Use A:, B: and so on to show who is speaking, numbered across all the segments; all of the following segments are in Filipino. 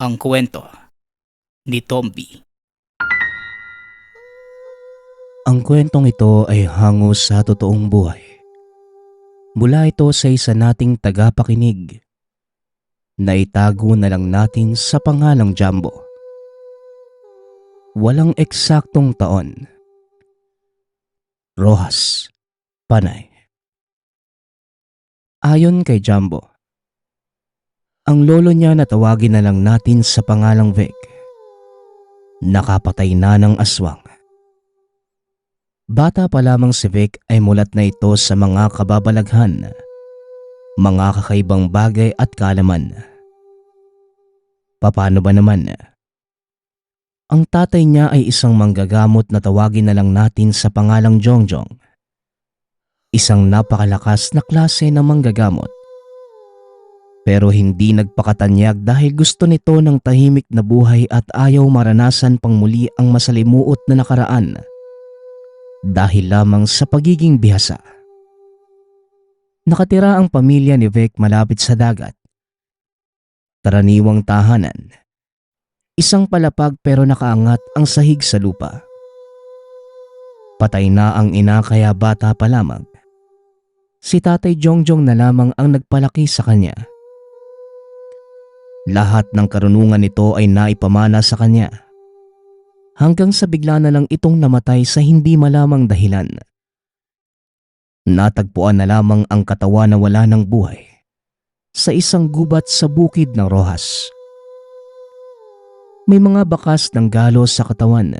A: Ang kwento ni Tomby.
B: Ang kwentong ito ay hango sa totoong buhay. Mula ito sa isa nating tagapakinig na itago na lang natin sa pangalang Jumbo. Walang eksaktong taon. Rojas, Panay. Ayon kay Jumbo, ang lolo niya na tawagin na lang natin sa pangalang Vic, nakapatay na ng aswang. Bata pa lamang si Vic ay mulat na ito sa mga kababalaghan, mga kakaibang bagay at kaalaman. Paano ba naman? Ang tatay niya ay isang manggagamot na tawagin na lang natin sa pangalang Jongjong. Isang napakalakas na klase ng manggagamot. Pero hindi nagpakatanyag dahil gusto nito ng tahimik na buhay at ayaw maranasan pang muli ang masalimuot na nakaraan. Dahil lamang sa pagiging bihasa. Nakatira ang pamilya ni Vic malapit sa dagat. Karaniwang tahanan. Isang palapag pero nakaangat ang sahig sa lupa. Patay na ang ina kaya bata pa lamang. Si Tatay Jongjong na lamang ang nagpalaki sa kanya. Lahat ng karunungan nito ay naipamana sa kanya. Hanggang sa bigla na lang itong namatay sa hindi malamang dahilan. Natagpuan na lamang ang katawan na wala ng buhay sa isang gubat sa bukid ng Rojas. May mga bakas ng galos sa katawan,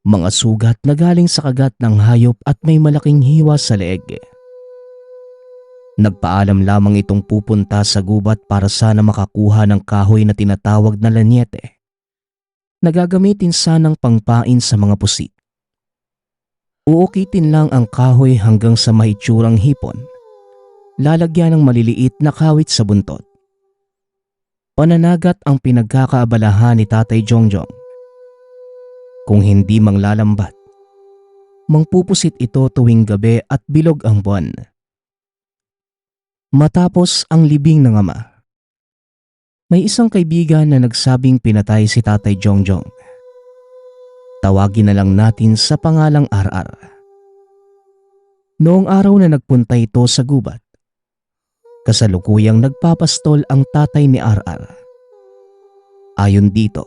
B: mga sugat na galing sa kagat ng hayop at may malaking hiwa sa leeg. Nagpaalam lamang itong pupunta sa gubat para sana makakuha ng kahoy na tinatawag na lanyete na gagamitin sanang pangpain sa mga pusit. Uukitin lang ang kahoy hanggang sa mahitsurang hipon, lalagyan ng maliliit na kawit sa buntot. Pananagat ang pinagkakaabalahan ni Tatay Jongjong. Kung hindi manglalambat, mangpupusit ito tuwing gabi at bilog ang buwan. Matapos ang libing ng ama, may isang kaibigan na nagsabing pinatay si Tatay Jongjong. Tawagin na lang natin sa pangalang RR. Noong araw na nagpunta ito sa gubat, kasalukuyang nagpapastol ang tatay ni RR. Ayon dito,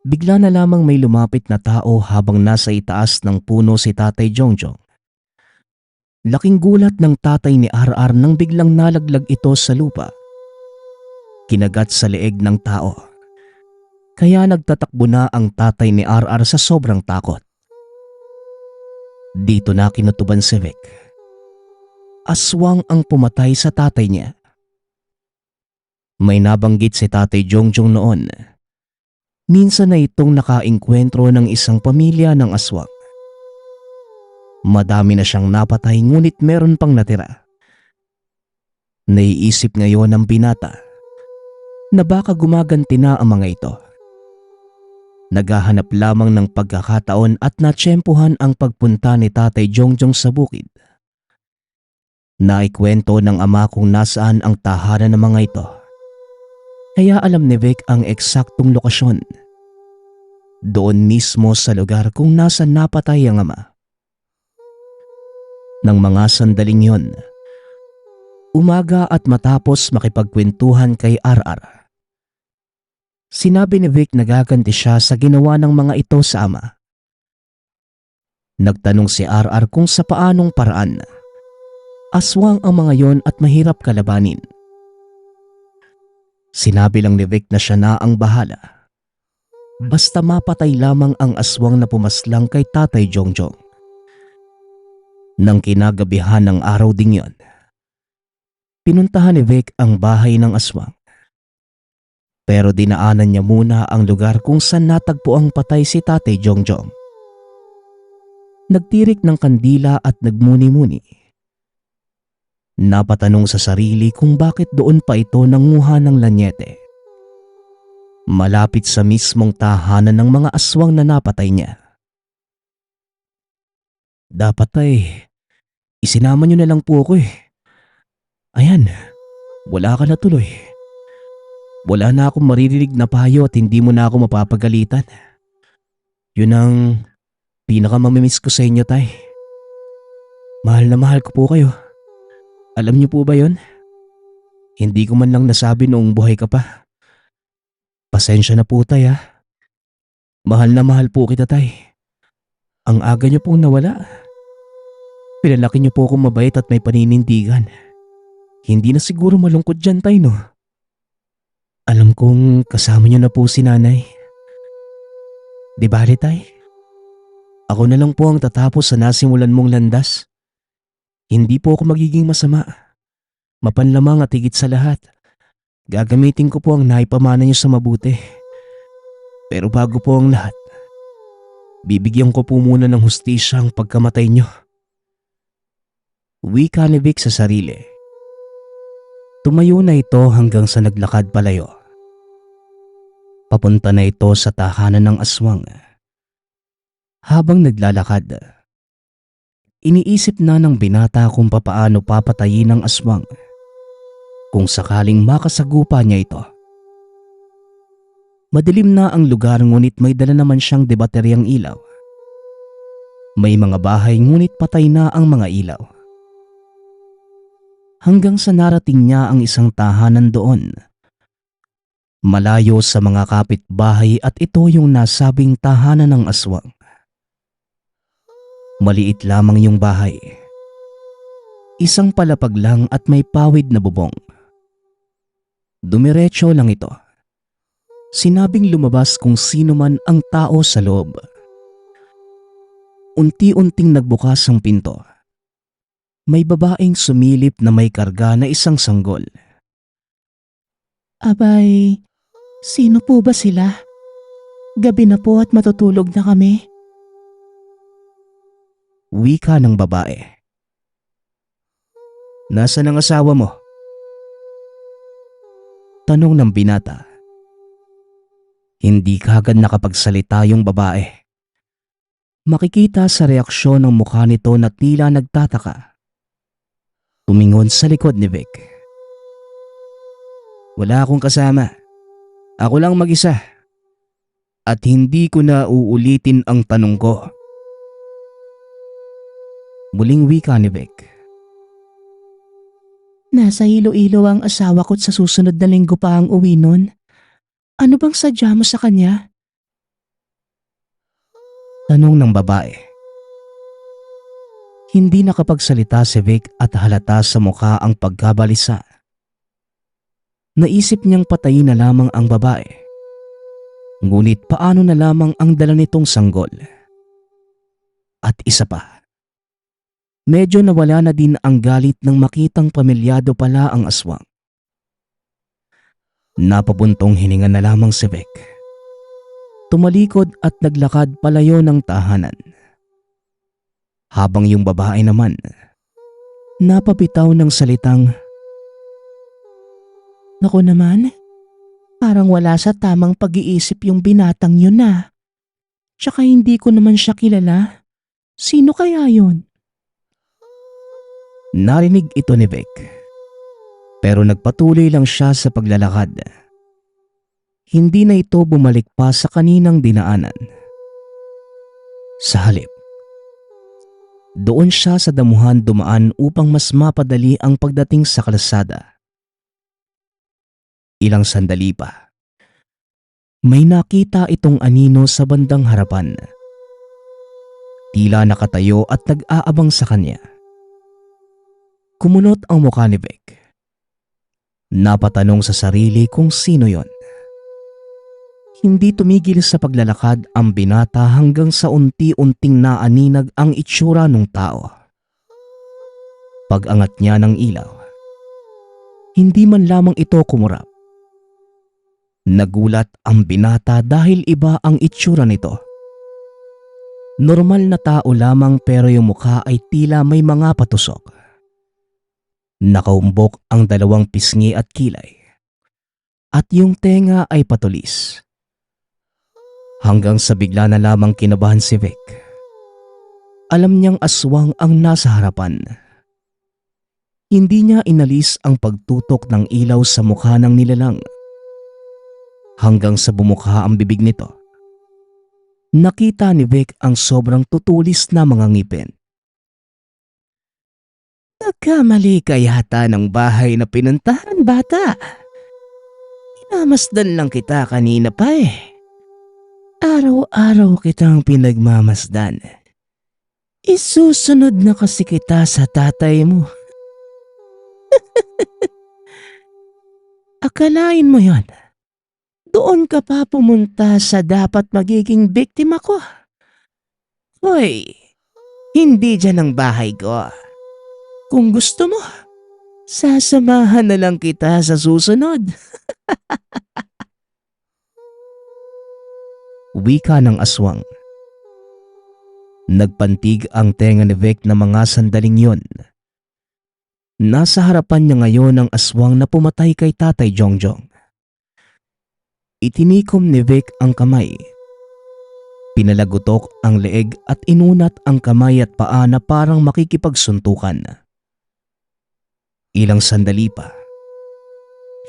B: bigla na lamang may lumapit na tao habang nasa itaas ng puno si Tatay Jongjong. Laking gulat ng tatay ni RR nang biglang nalaglag ito sa lupa. Kinagat sa leeg ng tao. Kaya nagtatakbo na ang tatay ni RR sa sobrang takot. Dito na kinutuban si Vic. Aswang ang pumatay sa tatay niya. May nabanggit si Tatay Jongjong noon. Minsan na itong nakaengkwentro ng isang pamilya ng aswang. Madami na siyang napatay ngunit meron pang natira. Naiisip ngayon ng binata na baka gumaganti na ang mga ito. Naghahanap lamang ng pagkakataon at natsyempohan ang pagpunta ni Tatay Jongjong sa bukid. Naikwento ng ama kung nasaan ang tahanan ng mga ito. Kaya alam ni Vic ang eksaktong lokasyon. Doon mismo sa lugar kung nasaan napatay ang ama. Nang mga sandaling yon, umaga at matapos makipagkwentuhan kay RR, sinabi ni Vic na gaganti siya sa ginawa ng mga ito sa ama. Nagtanong si RR kung sa paanong paraan. Aswang ang mga yon at mahirap kalabanin. Sinabi lang ni Vic na siya na ang bahala. Basta mapatay lamang ang aswang na pumaslang kay Tatay Jongjong. Nang kinagabihan ng araw ding yon, pinuntahan ni Vic ang bahay ng aswang. Pero dinaanan niya muna ang lugar kung saan natagpo ang patay si Tatay Jongjong. Nagtirik ng kandila at nagmuni-muni. Napatanong sa sarili kung bakit doon pa ito nanguha ng lanyete. Malapit sa mismong tahanan ng mga aswang na napatay niya. Dapat ay isinama niyo na lang po ako eh. Ayan, wala ka na tuloy. Wala na akong maririnig na payo at hindi mo na ako mapapagalitan. Yun ang pinakamamimiss ko sa inyo, Tay. Mahal na mahal ko po kayo. Alam niyo po ba yon? Hindi ko man lang nasabi noong buhay ka pa. Pasensya na po, Tay, ha. Mahal na mahal po kita, Tay. Ang aga niyo pong nawala. Pinalaki niyo po akong mabait at may paninindigan. Hindi na siguro malungkot dyan, Tay, no? Alam kong kasama niyo na po si Nanay. Di bali, Tay? Ako na lang po ang tatapos sa nasimulan mong landas. Hindi po ako magiging masama. Mapanlamang at higit sa lahat, gagamitin ko po ang naipamana niyo sa mabuti. Pero bago po ang lahat, bibigyan ko po muna ng hustisya ang pagkamatay niyo. Wika ni Vic sa sarili. Tumayo na ito hanggang sa naglakad palayo. Papunta na ito sa tahanan ng aswang. Habang naglalakad, iniisip na ng binata kung papaano papatayin ng aswang kung sakaling makasagupa niya ito. Madilim na ang lugar ngunit may dala naman siyang debateryang ilaw. May mga bahay ngunit patay na ang mga ilaw. Hanggang sa narating niya ang isang tahanan doon. Malayo sa mga kapitbahay at ito yung nasabing tahanan ng aswang. Maliit lamang yung bahay. Isang palapag lang at may pawid na bubong. Dumiretso lang ito. Sinabing lumabas kung sino man ang tao sa loob. Unti-unting nagbukas ang pinto. May babaeng sumilip na may karga na isang sanggol.
C: Abay, sino po ba sila? Gabi na po at matutulog na kami.
B: Wika ng babae. Nasaan ang asawa mo? Tanong ng binata. Hindi kagad nakapagsalita yung babae. Makikita sa reaksyon ng mukha nito na tila nagtataka. Tumingon sa likod ni Vic. Wala akong kasama. Ako lang mag-isa. At hindi ko na uulitin ang tanong ko. Muling wika ni Vic.
C: Nasa Iloilo ang asawa ko't sa susunod na linggo pa ang uwi nun. Ano bang sadya mo sa kanya?
B: Tanong ng babae. Hindi nakapagsalita si Vic at halata sa mukha ang pagkabalisa. Naisip niyang patayin na lamang ang babae. Ngunit paano na lamang ang dala nitong sanggol? At isa pa. Medyo nawala na din ang galit nang makitang pamilyado pala ang aswang. Napabuntong hininga na lamang si Vic. Tumalikod at naglakad palayo ng tahanan. Habang yung babae naman, napabitaw ng salitang,
C: Naku naman, parang wala sa tamang pag-iisip yung binatang yun na. Tsaka hindi ko naman siya kilala. Sino kaya yun?
B: Narinig ito ni Vic. Pero nagpatuloy lang siya sa paglalakad. Hindi na ito bumalik pa sa kaninang dinaanan. Sa halip, doon siya sa damuhan dumaan upang mas mapadali ang pagdating sa kalsada. Ilang sandali pa, may nakita itong anino sa bandang harapan. Tila nakatayo at nag-aabang sa kanya. Kumunot ang mukha ni Vic. Napatanong sa sarili kung sino yon. Hindi tumigil sa paglalakad ang binata hanggang sa unti-unting naaninag ang itsura ng tao. Pag-angat niya ng ilaw, hindi man lamang ito kumurap. Nagulat ang binata dahil iba ang itsura nito. Normal na tao lamang pero yung mukha ay tila may mga patusok. Nakaumbok ang dalawang pisngi at kilay. At yung tenga ay patulis. Hanggang sa bigla na lamang kinabahan si Vic. Alam niyang aswang ang nasa harapan. Hindi niya inalis ang pagtutok ng ilaw sa mukha ng nilalang. hanggang sa bumukha ang bibig nito. Nakita ni Vic ang sobrang tutulis na mga ngipin.
C: Nagkamali ka yata ng bahay na pinuntahan, bata. Pinamasdan lang kita kanina pa eh. Araw-araw kitang pinagmamasdan. Isusunod na kasi kita sa tatay mo. Akalain mo yon. Doon ka pa pumunta sa dapat magiging biktima ko. Hoy, hindi dyan ang bahay ko. Kung gusto mo, sasamahan na lang kita sa susunod.
B: Wika ng aswang. Nagpantig ang tenga ni Vic na mga sandaling yon. Nasa harapan niya ngayon ang aswang na pumatay kay Tatay Jongjong. Itinikom ni Vic ang kamay. Pinalagutok ang leeg at inunat ang kamay at paa na parang makikipagsuntukan. Ilang sandali pa,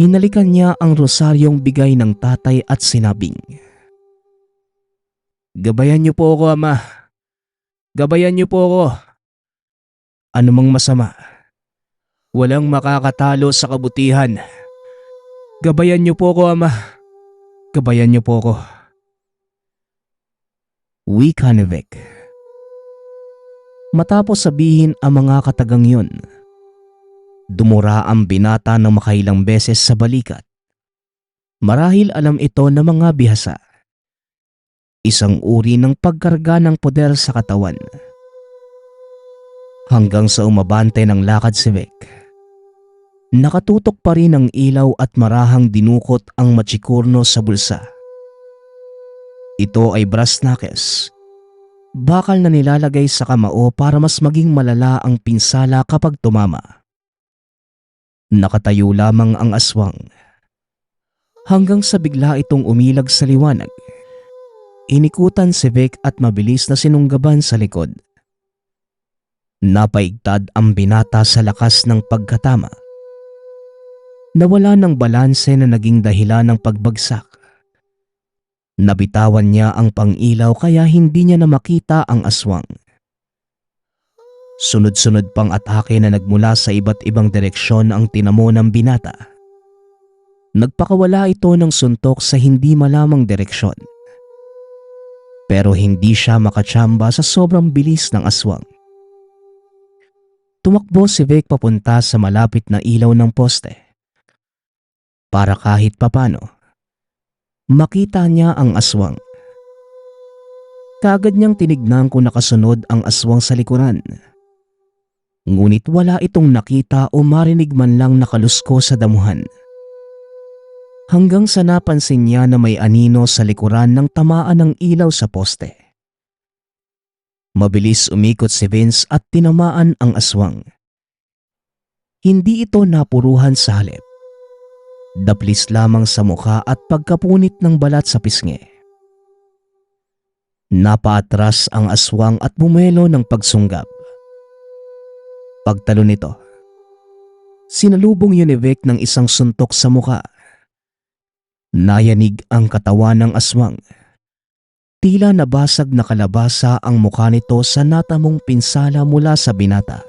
B: hinalikan niya ang rosaryong bigay ng tatay at sinabing, "Gabayan niyo po ako, Ama. Gabayan niyo po ako. Ano mang masama, walang makakatalo sa kabutihan. Gabayan niyo po ako, Ama. Gabayan niyo po ako." Wika ni Vic. Matapos sabihin ang mga katagang yun, dumura ang binata ng makailang beses sa balikat. Marahil alam ito ng mga bihasa. Isang uri ng pagkarga ng poder sa katawan. Hanggang sa umabante ng lakad si Vic. Nakatutok pa rin ang ilaw at marahang dinukot ang matsikurno sa bulsa. Ito ay brass knuckles. Bakal na nilalagay sa kamao para mas maging malala ang pinsala kapag tumama. Nakatayo lamang ang aswang. Hanggang sa bigla itong umilag sa liwanag. Inikutan si Vic at mabilis na sinunggaban sa likod. Napaigtad ang binata sa lakas ng pagkatama. Nawala ng balanse na naging dahilan ng pagbagsak. Nabitawan niya ang pangilaw kaya hindi niya na makita ang aswang. Sunod-sunod pang atake na nagmula sa iba't ibang direksyon ang tinamo ng binata. Nagpakawala ito ng suntok sa hindi malamang direksyon. Pero hindi siya makatsamba sa sobrang bilis ng aswang. Tumakbo si Vic papunta sa malapit na ilaw ng poste. Para kahit papano, makita niya ang aswang. Kaagad niyang tinignan kung nakasunod ang aswang sa likuran. Ngunit wala itong nakita o marinig man lang nakalusko sa damuhan. Hanggang sa napansin niya na may anino sa likuran ng tamaan ng ilaw sa poste. Mabilis umikot si Vince at tinamaan ang aswang. Hindi ito napuruhan sa halip. Daplis lamang sa mukha at pagkapunit ng balat sa pisngi. Napaatras ang aswang at bumelo ng pagsunggab. Pagtalo nito, sinalubong yun ni Vic ng isang suntok sa mukha. Nayanig ang katawan ng aswang. Tila nabasag na kalabasa ang mukha nito sa natamong pinsala mula sa binata.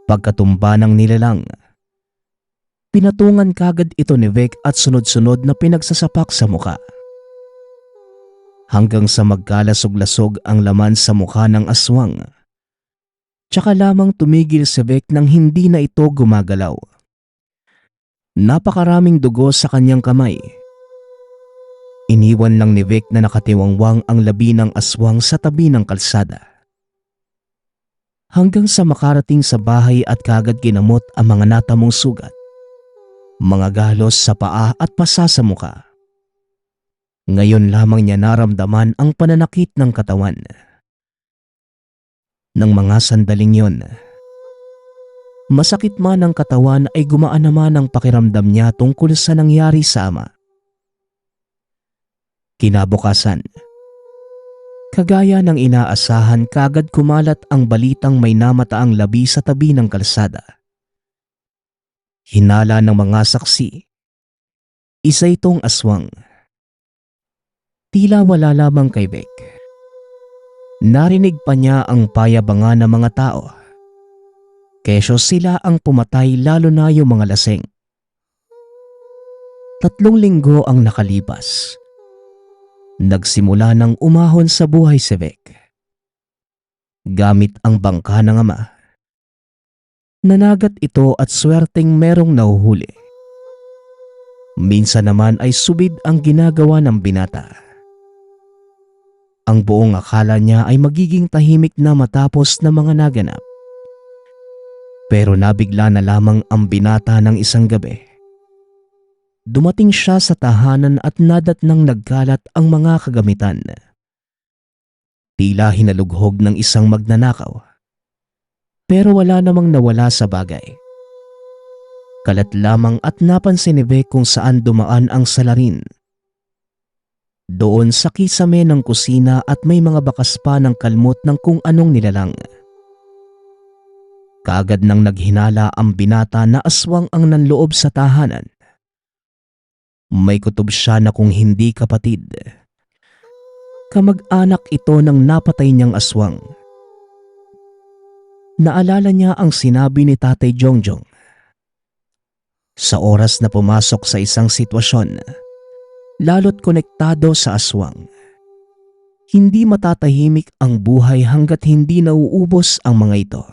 B: Pagkatumba ng nilalang, pinatungan kagad ito ni Vic at sunod-sunod na pinagsasapak sa mukha. Hanggang sa magkalasog-lasog ang laman sa mukha ng aswang. Tsaka lamang tumigil si Vic nang hindi na ito gumagalaw. Napakaraming dugo sa kanyang kamay. Iniwan lang ni Vic na nakatiwangwang ang labi ng aswang sa tabi ng kalsada. Hanggang sa makarating sa bahay at kagad ginamot ang mga natamong sugat, mga galos sa paa at pasa sa mukha. Ngayon lamang niya naramdaman ang pananakit ng katawan. Nang mga sandaling yon, masakit man ang katawan ay gumaan naman ang pakiramdam niya tungkol sa nangyari sa ama. Kinabukasan, kagaya ng inaasahan, kagad kumalat ang balitang may namataang labi sa tabi ng kalsada. Hinala ng mga saksi, Isa itong aswang. Tila wala lamang kay Vic. Narinig pa niya ang payabangan ng mga tao. Kesyo sila ang pumatay, lalo na yung mga lasing. 3 linggo ang nakalipas. Nagsimula ng umahon sa buhay si Vic. Gamit ang bangka ng ama, nanagat ito at swerteng merong nahuhuli. Minsan naman ay subid ang ginagawa ng binata. Ang buong akala niya ay magiging tahimik na matapos na mga naganap. Pero nabigla na lamang ang binata ng isang gabi. Dumating siya sa tahanan at nadatnang nagkalat ang mga kagamitan. Tila hinalughog ng isang magnanakaw. Pero wala namang nawala sa bagay. Kalat lamang at napansin ni Vic kung saan dumaan ang salarin. Doon sa kisame ng kusina at may mga bakas pa ng kalmot ng kung anong nilalang. Kaagad nang naghinala ang binata na aswang ang nanloob sa tahanan. May kutob siya na kung hindi kapatid. Kamag-anak ito ng napatay niyang aswang. Naalala niya ang sinabi ni Tatay Jongjong. Sa oras na pumasok sa isang sitwasyon, lalo't konektado sa aswang, hindi matatahimik ang buhay hanggat hindi nauubos ang mga ito.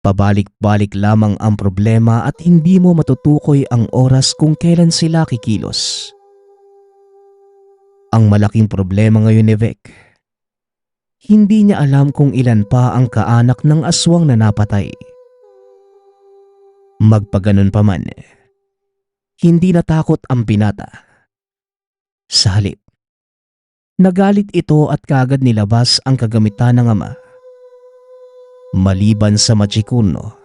B: Pabalik-balik lamang ang problema at hindi mo matutukoy ang oras kung kailan sila kikilos. Ang malaking problema ngayon ni Vic, hindi niya alam kung ilan pa ang kaanak ng aswang na napatay. Magpaganon pa man, hindi natakot ang binata. Sa halip, nagalit ito at kaagad nilabas ang kagamitan ng ama. Maliban sa machikuno,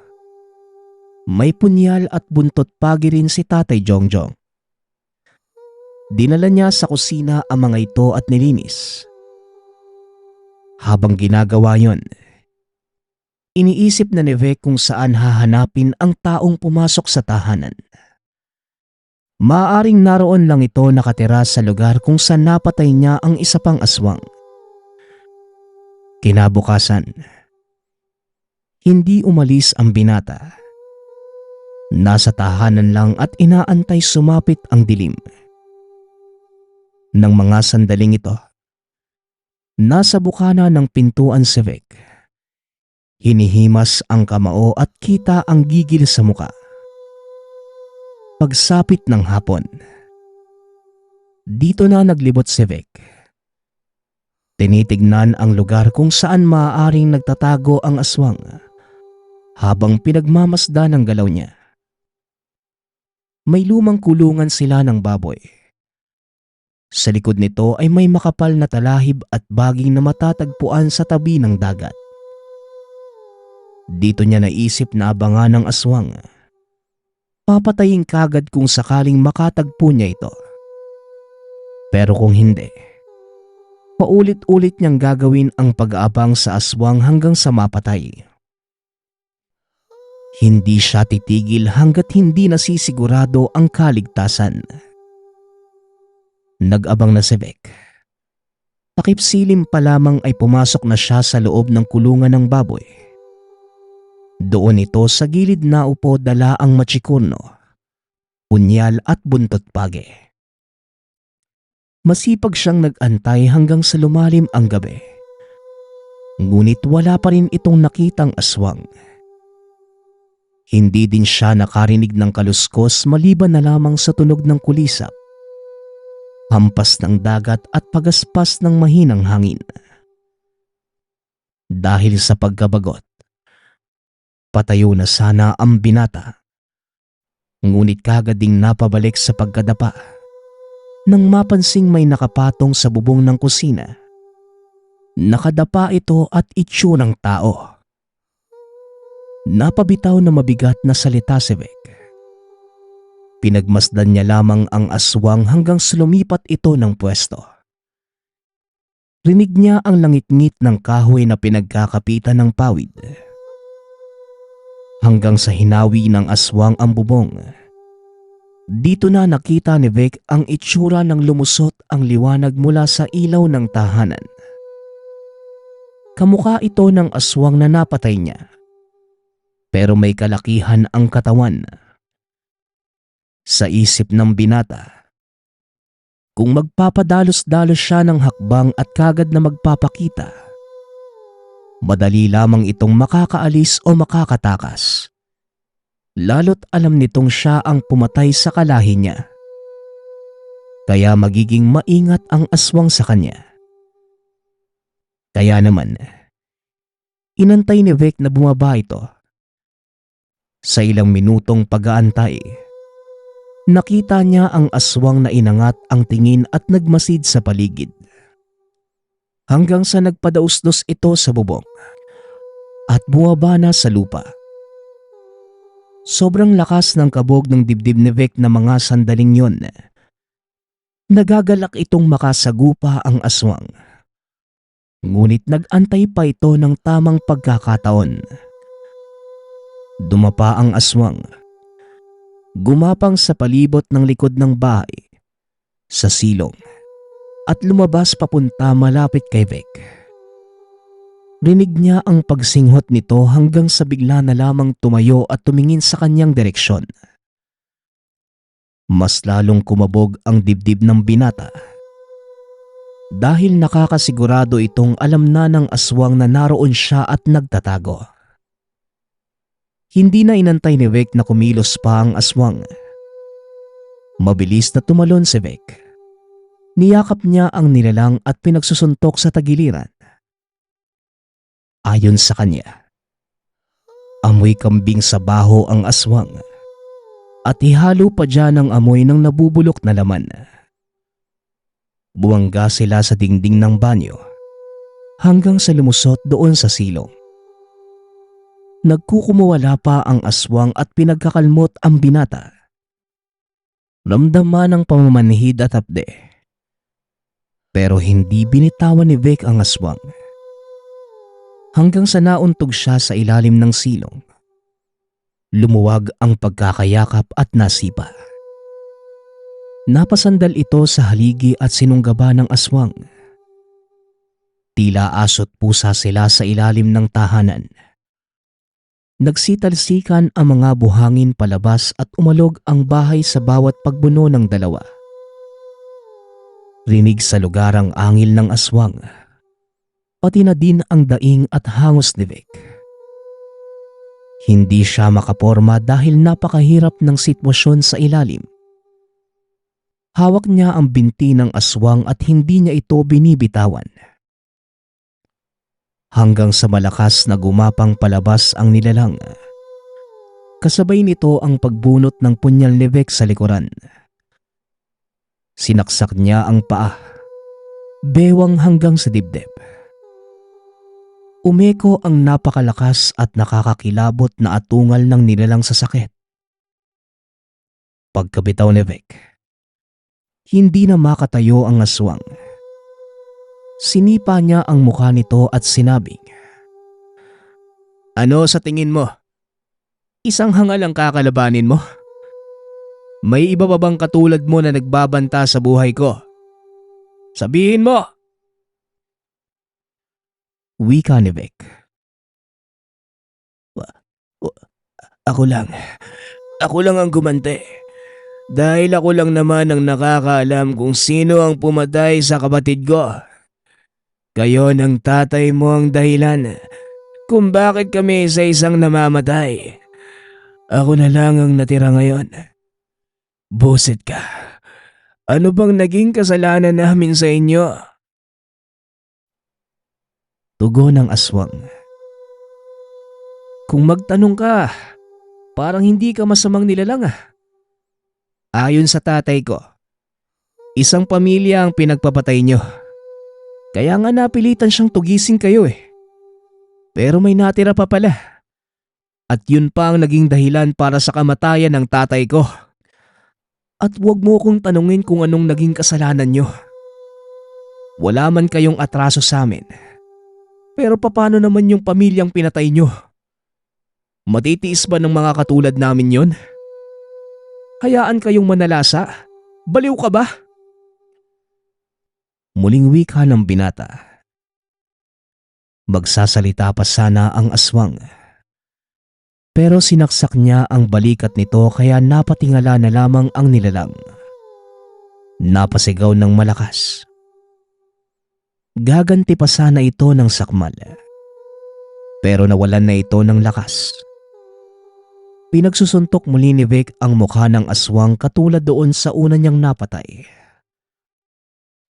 B: may punyal at buntot pagi rin si Tatay Jongjong. Dinala niya sa kusina ang mga ito at nilinis. Habang ginagawa yon, iniisip na ni Vic kung saan hahanapin ang taong pumasok sa tahanan. Maaaring naroon lang ito nakatira sa lugar kung saan napatay niya ang isa pang aswang. Kinabukasan, hindi umalis ang binata. Nasa tahanan lang at inaantay sumapit ang dilim. Nang mga sandaling ito, nasa bukana ng pintuan si Vic. Hinihimas ang kamao at kita ang gigil sa muka. Pagsapit ng hapon, dito na naglibot si Vic. Tinitignan ang lugar kung saan maaaring nagtatago ang aswang. Habang pinagmamasda ng galaw niya, may lumang kulungan sila ng baboy. Sa likod nito ay may makapal na talahib at baging na matatagpuan sa tabi ng dagat. Dito niya naisip na abangan ng aswang. Papatayin kagad kung sakaling makatagpo niya ito. Pero kung hindi, paulit-ulit niyang gagawin ang pag-aabang sa aswang hanggang sa mapatay. Hindi siya titigil hanggat hindi nasisigurado ang kaligtasan. Nag-abang na si Vic. Takip-silim pa lamang ay pumasok na siya sa loob ng kulungan ng baboy. Doon ito sa gilid na upo dala ang machikuno, punyal at buntot page. Masipag siyang nag-antay hanggang sa lumalim ang gabi. Ngunit wala pa rin itong nakitang aswang. Hindi din siya nakarinig ng kaluskos maliban na lamang sa tunog ng kulisap, hampas ng dagat at pagaspas ng mahinang hangin. Dahil sa pagkabagot, patayo na sana ang binata. Ngunit kagad ding napabalik sa pagkadapa nang mapansing may nakapatong sa bubong ng kusina. Nakadapa ito at itsurang tao. Napabitaw na mabigat na salita si Vic. Pinagmasdan niya lamang ang aswang hanggang lumipat ito ng pwesto. Rinig niya ang langit-ngit ng kahoy na pinagkakapitan ng pawid. Hanggang sa hinawi ng aswang ang bubong. Dito na nakita ni Vic ang itsura ng lumusot ang liwanag mula sa ilaw ng tahanan. Kamukha ito ng aswang na napatay niya. Pero may kalakihan ang katawan. Sa isip ng binata, kung magpapadalos-dalos siya ng hakbang at kagad na magpapakita, madali lamang itong makakaalis o makakatakas. Lalo't alam nitong siya ang pumatay sa kalahi niya. Kaya magiging maingat ang aswang sa kanya. Kaya naman, inantay ni Vic na bumaba ito. Sa ilang minutong pag-aantay, nakita niya ang aswang na inangat ang tingin at nagmasid sa paligid. Hanggang sa nagpadausdos ito sa bubong at buwaba na sa lupa. Sobrang lakas ng kabog ng dibdib ni Vic na mga sandaling yon. Nagagalak itong makasagupa ang aswang. Ngunit nag-antay pa ito ng tamang pagkakataon. Dumapa ang aswang. Gumapang sa palibot ng likod ng bahay, sa silong, at lumabas papunta malapit kay Vic. Rinig niya ang pagsinghot nito hanggang sa bigla na lamang tumayo at tumingin sa kanyang direksyon. Mas lalong kumabog ang dibdib ng binata. Dahil nakakasigurado itong alam na ng aswang na naroon siya at nagtatago. Hindi na inantay ni Vic na kumilos pa ang aswang. Mabilis na tumalon si Vic. Niyakap niya ang nilalang at pinagsusuntok sa tagiliran. Ayon sa kanya, amoy kambing sa baho ang aswang at ihalo pa dyan ang amoy ng nabubulok na laman. Buwangga sila sa dingding ng banyo hanggang sa lumusot doon sa silong. Nagkukumuwala pa ang aswang at pinagkakalmot ang binata. Ramdaman ng pamamanhid at hapde. Pero hindi binitawan ni Vic ang aswang. Hanggang sa nauntog siya sa ilalim ng silong. Lumuwag ang pagkakayakap at nasipa. Napasandal ito sa haligi at sinunggaba ng aswang. Tila aso't pusa sila sa ilalim ng tahanan. Nagsitalsikan ang mga buhangin palabas at umalog ang bahay sa bawat pagbuno ng dalawa. Rinig sa lugar ang angil ng aswang. Pati na din ang daing at hangos ni Vic. Hindi siya makaporma dahil napakahirap ng sitwasyon sa ilalim. Hawak niya ang binti ng aswang at hindi niya ito binibitawan. Hanggang sa malakas na gumapang palabas ang nilalang. Kasabay nito ang pagbunot ng punyal ni Vic sa likuran. Sinaksak niya ang paa, bewang hanggang sa dibdib. Umeko ang napakalakas at nakakakilabot na atungal ng nilalang sa sakit. Pagkabitaw ni Vic, hindi na makatayo ang aswang. Sinipa niya ang mukha nito at sinabing, "Ano sa tingin mo? Isang hangal ang kakalabanin mo? May iba pa bang katulad mo na nagbabanta sa buhay ko? Sabihin mo!" Wika ni Vic. Ako lang. Ako lang ang gumante. Dahil ako lang naman ang nakakaalam kung sino ang pumatay sa kapatid ko. Kayo ng tatay mo ang dahilan kung bakit kami sa isang namamatay. Ako na lang ang natira ngayon. Buset ka. Ano bang naging kasalanan namin sa inyo? Tugon ng aswang. Kung magtanong ka, parang hindi ka masamang nilalang ah. Ayon sa tatay ko, isang pamilya ang pinagpapatay nyo. Kaya nga napilitan siyang tugisin kayo eh. Pero may natira pa pala. At yun pa ang naging dahilan para sa kamatayan ng tatay ko. At huwag mo kong tanungin kung anong naging kasalanan nyo. Wala man kayong atraso sa amin. Pero paano naman yung pamilyang pinatay nyo? Matitiis ba ng mga katulad namin yon? Hayaan kayong manalasa. Baliw ka ba? Muling wika ng binata. Magsasalita pa sana ang aswang. Pero sinaksak niya ang balikat nito kaya napatingala na lamang ang nilalang. Napasigaw ng malakas. Gaganti pa sana ito ng sakmal. Pero nawalan na ito ng lakas. Pinagsusuntok muli ni Vic ang mukha ng aswang katulad doon sa una niyang napatay.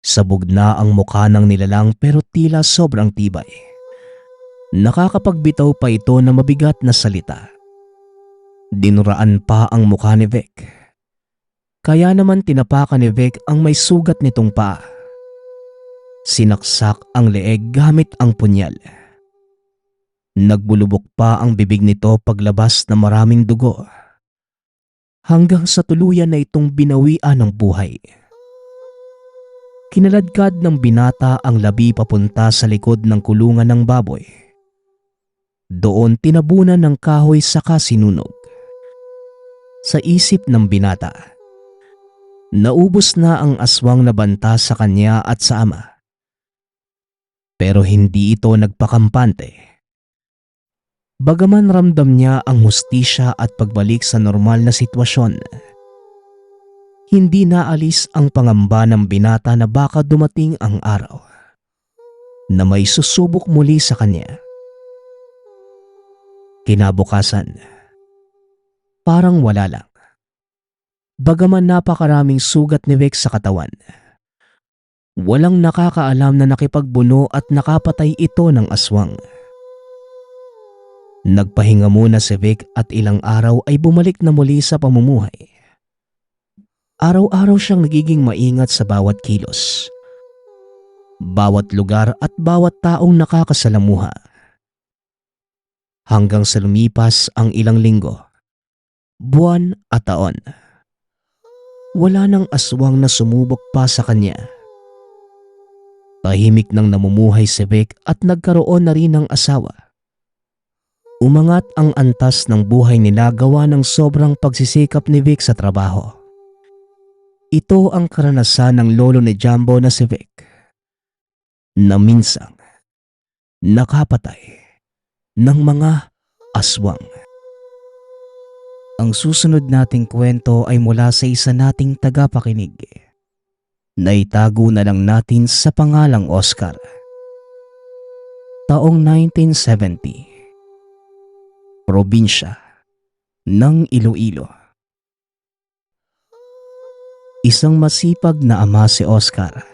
B: Sabog na ang mukha ng nilalang pero tila sobrang tibay. Nakakapagbitaw pa ito na mabigat na salita. Dinuraan pa ang mukha ni Vic. Kaya naman tinapakan ni Vic ang may sugat nitong paa. Sinaksak ang leeg gamit ang punyal. Nagbulubok pa ang bibig nito paglabas na maraming dugo. Hanggang sa tuluyan na itong binawian ng buhay. Kinaladkad ng binata ang labi papunta sa likod ng kulungan ng baboy. Doon tinabunan ng kahoy saka sinunog. Sa isip ng binata, naubos na ang aswang na banta sa kanya at sa ama. Pero hindi ito nagpakampante. Bagaman ramdam niya ang hustisya at pagbalik sa normal na sitwasyon, hindi naalis ang pangamba ng binata na baka dumating ang araw na may susubok muli sa kanya. Kinabukasan, parang wala lang. Bagaman napakaraming sugat ni Vic sa katawan, walang nakakaalam na nakipagbuno at nakapatay ito ng aswang. Nagpahinga muna si Vic at ilang araw ay bumalik na muli sa pamumuhay. Araw-araw siyang nagiging maingat sa bawat kilos, bawat lugar at bawat taong nakakasalamuha. Hanggang sa lumipas ang ilang linggo, buwan at taon. Wala nang aswang na sumubok pa sa kanya. Tahimik nang namumuhay si Vic at nagkaroon na rin ng asawa. Umangat ang antas ng buhay nila gawa ng sobrang pagsisikap ni Vic sa trabaho. Ito ang karanasan ng lolo ni Jumbo na si Vic, na minsang nakapatay ng mga aswang. Ang susunod nating kwento ay mula sa isa nating tagapakinig. Naitago na lang natin sa pangalang Oscar. Taong 1970. Probinsya ng Iloilo. Isang masipag na ama si Oscar.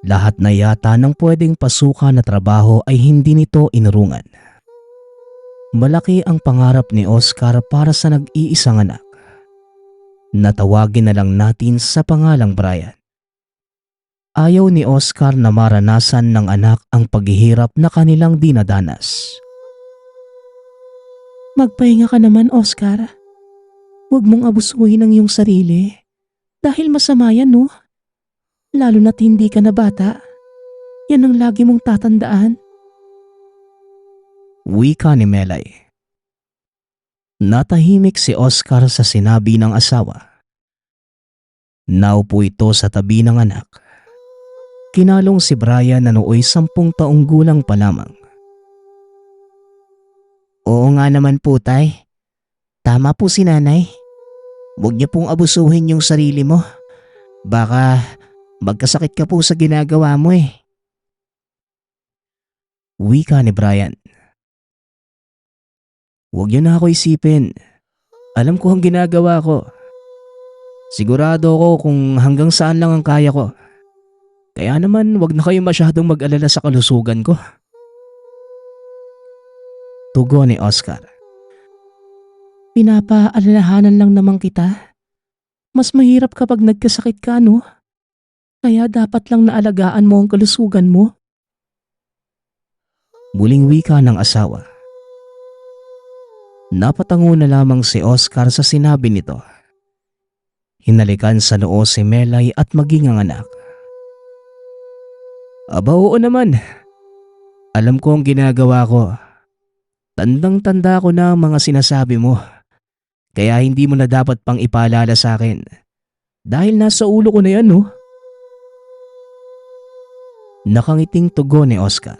B: Lahat na yata ng pwedeng pasukan na trabaho ay hindi nito inurungan. Malaki ang pangarap ni Oscar para sa nag-iisang anak. Natawagin na lang natin sa pangalang Brian. Ayaw ni Oscar na maranasan ng anak ang paghihirap na kanilang dinadanas.
C: Magpahinga ka naman, Oscar. Huwag mong abusuhin ang iyong sarili. Dahil masama yan, no? Lalo na't hindi ka na bata. Yan ang lagi mong tatandaan.
B: Wika ni Melay. Natahimik si Oscar sa sinabi ng asawa. Naupo ito sa tabi ng anak. Kinalong si Brian na nooy 10 taong gulang pa lamang.
C: Oo nga naman po, tay. Tama po si nanay. Huwag niyo pong abusuhin yung sarili mo. Baka magkasakit ka po sa ginagawa mo eh.
B: Wika ni Brian. Huwag niyo na ako isipin. Alam ko ang ginagawa ko. Sigurado ako kung hanggang saan lang ang kaya ko. Kaya naman wag na kayo masyadong mag-alala sa kalusugan ko. Tugon ni Oscar.
C: Pinapaalalahanan lang naman kita. Mas mahirap kapag nagkasakit ka, no? Kaya dapat lang naalagaan mo ang kalusugan mo.
B: Muling wika ng asawa. Napatango na lamang si Oscar sa sinabi nito. Hinalikan sa noo si Melay at maging ang anak. Aba oo naman. Alam ko ang ginagawa ko. Tandang-tanda ko na ang mga sinasabi mo. Kaya hindi mo na dapat pang ipaalala sa akin. Dahil nasa ulo ko na yan, no? Nakangiting tugon ni Oscar.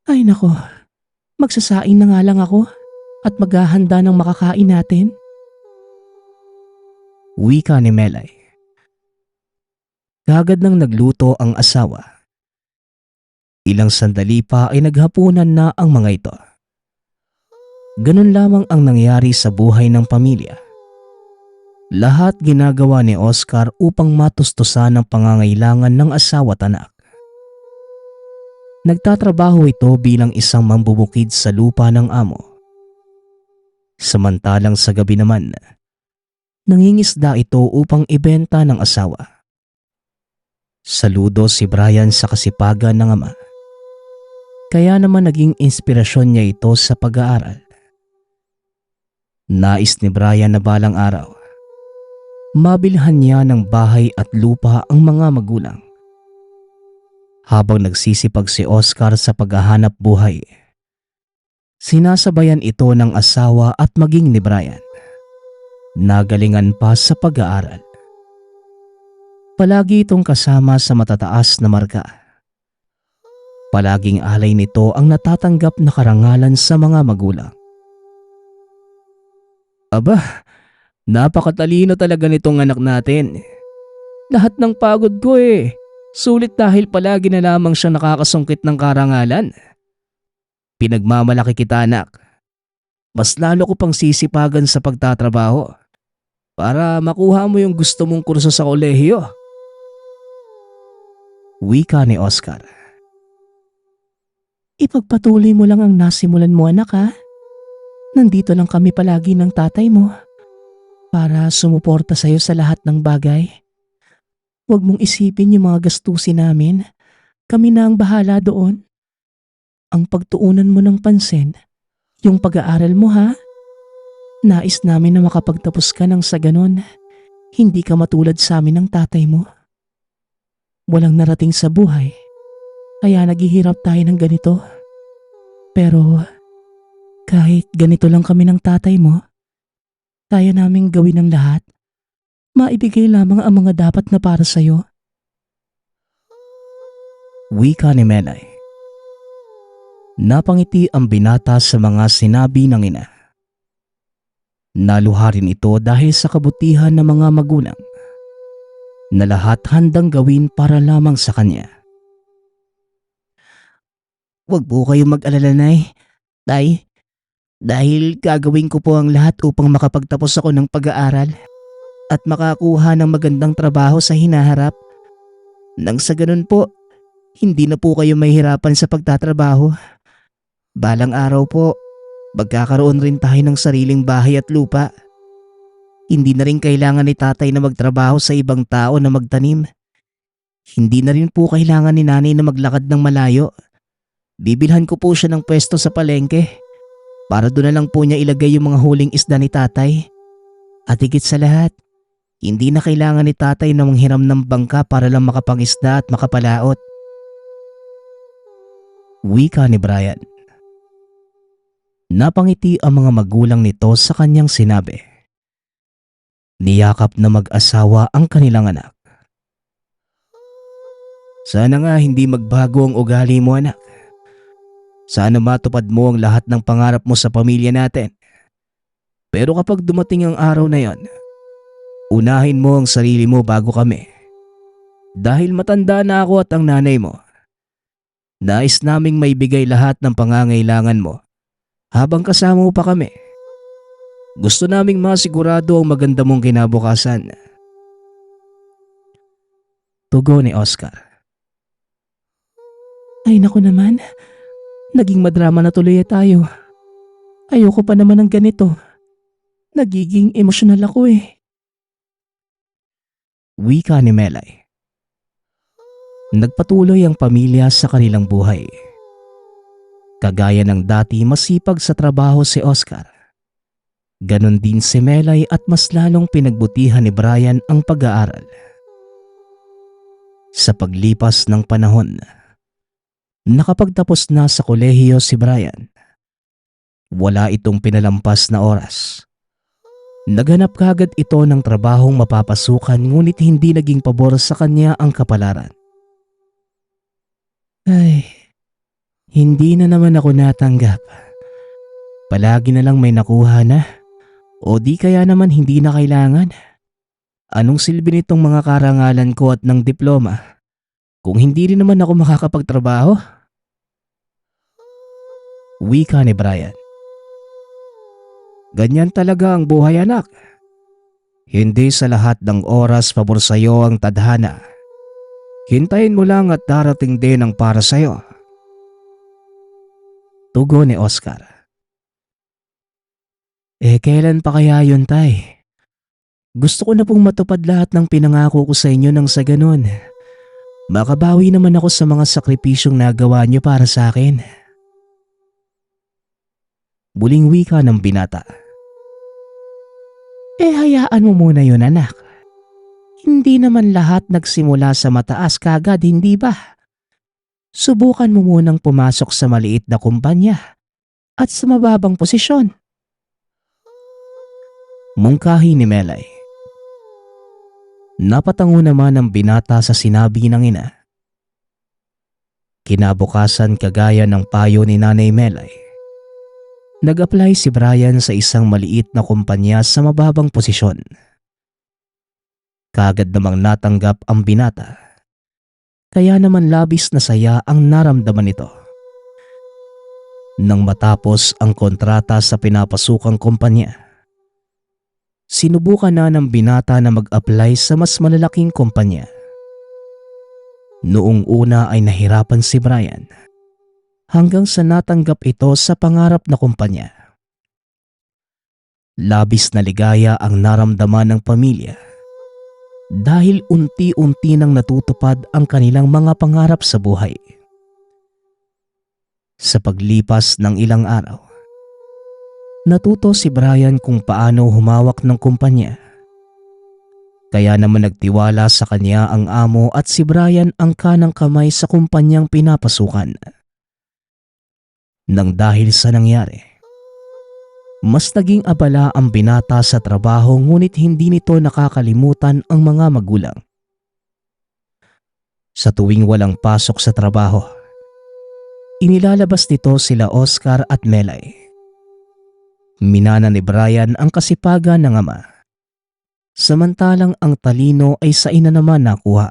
C: Ay nako, magsasaing na nga lang ako at maghahanda ng makakain natin.
B: Wika ni Melay. Kagad nang nagluto ang asawa. Ilang sandali pa ay naghapunan na ang mga ito. Ganun lamang ang nangyari sa buhay ng pamilya. Lahat ginagawa ni Oscar upang matustusan ang pangangailangan ng asawa at anak. Nagtatrabaho ito bilang isang mambubukid sa lupa ng amo. Samantalang sa gabi naman, nangingisda ito upang ibenta ng asawa. Saludo si Brian sa kasipagan ng ama. Kaya naman naging inspirasyon niya ito sa pag-aaral. Nais ni Brian na balang araw, mabilhan niya ng bahay at lupa ang mga magulang. Habang nagsisipag si Oscar sa paghahanap buhay, sinasabayan ito ng asawa at maging ni Brian. Nagalingan pa sa pag-aaral. Palagi itong kasama sa matataas na marka. Palaging alay nito ang natatanggap na karangalan sa mga magulang. Aba, napakatalino talaga nitong anak natin. Lahat ng pagod ko sulit dahil palagi na lamang siya nakakasungkit ng karangalan. Pinagmamalaki kita, anak. Mas lalo ko pang sisipagan sa pagtatrabaho para makuha mo yung gusto mong kurso sa kolehiyo. Wika ni Oscar.
C: Ipagpatuloy mo lang ang nasimulan mo, anak, ha? Nandito lang kami palagi ng tatay mo para sumuporta sa'yo sa lahat ng bagay. Huwag mong isipin yung mga gastusin namin. Kami na ang bahala doon. Ang pagtuunan mo ng pansin, yung pag-aaral mo, ha? Nais namin na makapagtapos ka nang sa ganon, hindi ka matulad sa amin ng tatay mo. Walang narating sa buhay, kaya naghihirap tayo ng ganito. Pero kahit ganito lang kami ng tatay mo, kaya naming gawin ang lahat. Maibigay lamang ang mga dapat na para sa'yo.
B: Wika ni Melay. Napangiti ang binata sa mga sinabi ng ina. Naluha rin ito dahil sa kabutihan ng mga magulang na lahat handang gawin para lamang sa kanya.
C: Huwag po kayong mag-alala, Nay. Tay, dahil gagawin ko po ang lahat upang makapagtapos ako ng pag-aaral at makakuha ng magandang trabaho sa hinaharap. Nang sa ganun po, hindi na po kayo mahihirapan sa pagtatrabaho. Balang araw po, magkakaroon rin tayo ng sariling bahay at lupa. Hindi na rin kailangan ni tatay na magtrabaho sa ibang tao na magtanim. Hindi na rin po kailangan ni nanay na maglakad ng malayo. Bibilhan ko po siya ng pwesto sa palengke para doon na lang po niya ilagay yung mga huling isda ni tatay. At higit sa lahat, hindi na kailangan ni tatay na manghiram ng bangka para lang makapangisda at makapalaot.
B: Wika ni Brian. Napangiti ang mga magulang nito sa kanyang sinabi. Niyakap na mag-asawa ang kanilang anak. Sana nga hindi magbago ang ugali mo, anak. Sana matupad mo ang lahat ng pangarap mo sa pamilya natin. Pero kapag dumating ang araw na yon, unahin mo ang sarili mo bago kami. Dahil matanda na ako at ang nanay mo. Nais naming maibigay lahat ng pangangailangan mo habang kasama mo pa kami. Gusto naming masigurado ang maganda mong kinabukasan. Tugon ni Oscar.
C: Ay naku naman, naging madrama na tuloy tayo. Ayoko pa naman ng ganito. Nagiging emosyonal ako
B: Wika ni Melay. Nagpatuloy ang pamilya sa kanilang buhay. Kagaya ng dati masipag sa trabaho si Oscar. Ganon din si Melay at mas lalong pinagbutihan ni Brian ang pag-aaral. Sa paglipas ng panahon, nakapagtapos na sa kolehiyo si Brian. Wala itong pinalampas na oras. Naghanap kagad ito ng trabahong mapapasukan ngunit hindi naging pabor sa kanya ang kapalaran. Ay, hindi na naman ako natanggap. Palagi na lang may nakuha na. O di kaya naman hindi na kailangan. Anong silbi nitong mga karangalan ko at ng diploma kung hindi rin naman ako makakapagtrabaho? Wika ni Brian. Ganyan talaga ang buhay, anak. Hindi sa lahat ng oras pabor sa'yo ang tadhana. Hintayin mo lang at darating din ang para sa'yo. Tugon ni Oscar. Kailan pa kaya yun, tay? Gusto ko na pong matupad lahat ng pinangako ko sa inyo nang sa ganun. Makabawi naman ako sa mga sakripisyong nagawa niyo para sa akin. Muling wika ng binata.
C: Hayaan mo muna yun, anak. Hindi naman lahat nagsimula sa mataas kagad, hindi ba? Subukan mo munang pumasok sa maliit na kumpanya at sa mababang posisyon.
B: Mungkahi ni Melay. Napatango naman ang binata sa sinabi ng ina. Kinabukasan kagaya ng payo ni Nanay Melay. Nag-apply si Brian sa isang maliit na kumpanya sa mababang posisyon. Kagad namang natanggap ang binata. Kaya naman labis na saya ang naramdaman nito. Nang matapos ang kontrata sa pinapasukang kumpanya, sinubukan na ng binata na mag-apply sa mas malalaking kumpanya. Noong una ay nahirapan si Brian hanggang sa natanggap ito sa pangarap na kumpanya. Labis na ligaya ang naramdaman ng pamilya dahil unti-unti nang natutupad ang kanilang mga pangarap sa buhay. Sa paglipas ng ilang araw, natuto si Brian kung paano humawak ng kumpanya. Kaya naman nagtiwala sa kanya ang amo at si Brian ang kanang kamay sa kumpanyang pinapasukan. Nang dahil sa nangyari, mas naging abala ang binata sa trabaho ngunit hindi nito nakakalimutan ang mga magulang. Sa tuwing walang pasok sa trabaho, inilalabas nito sila Oscar at Melay. Minana ni Brian ang kasipagan ng ama, samantalang ang talino ay sa ina naman nakuha.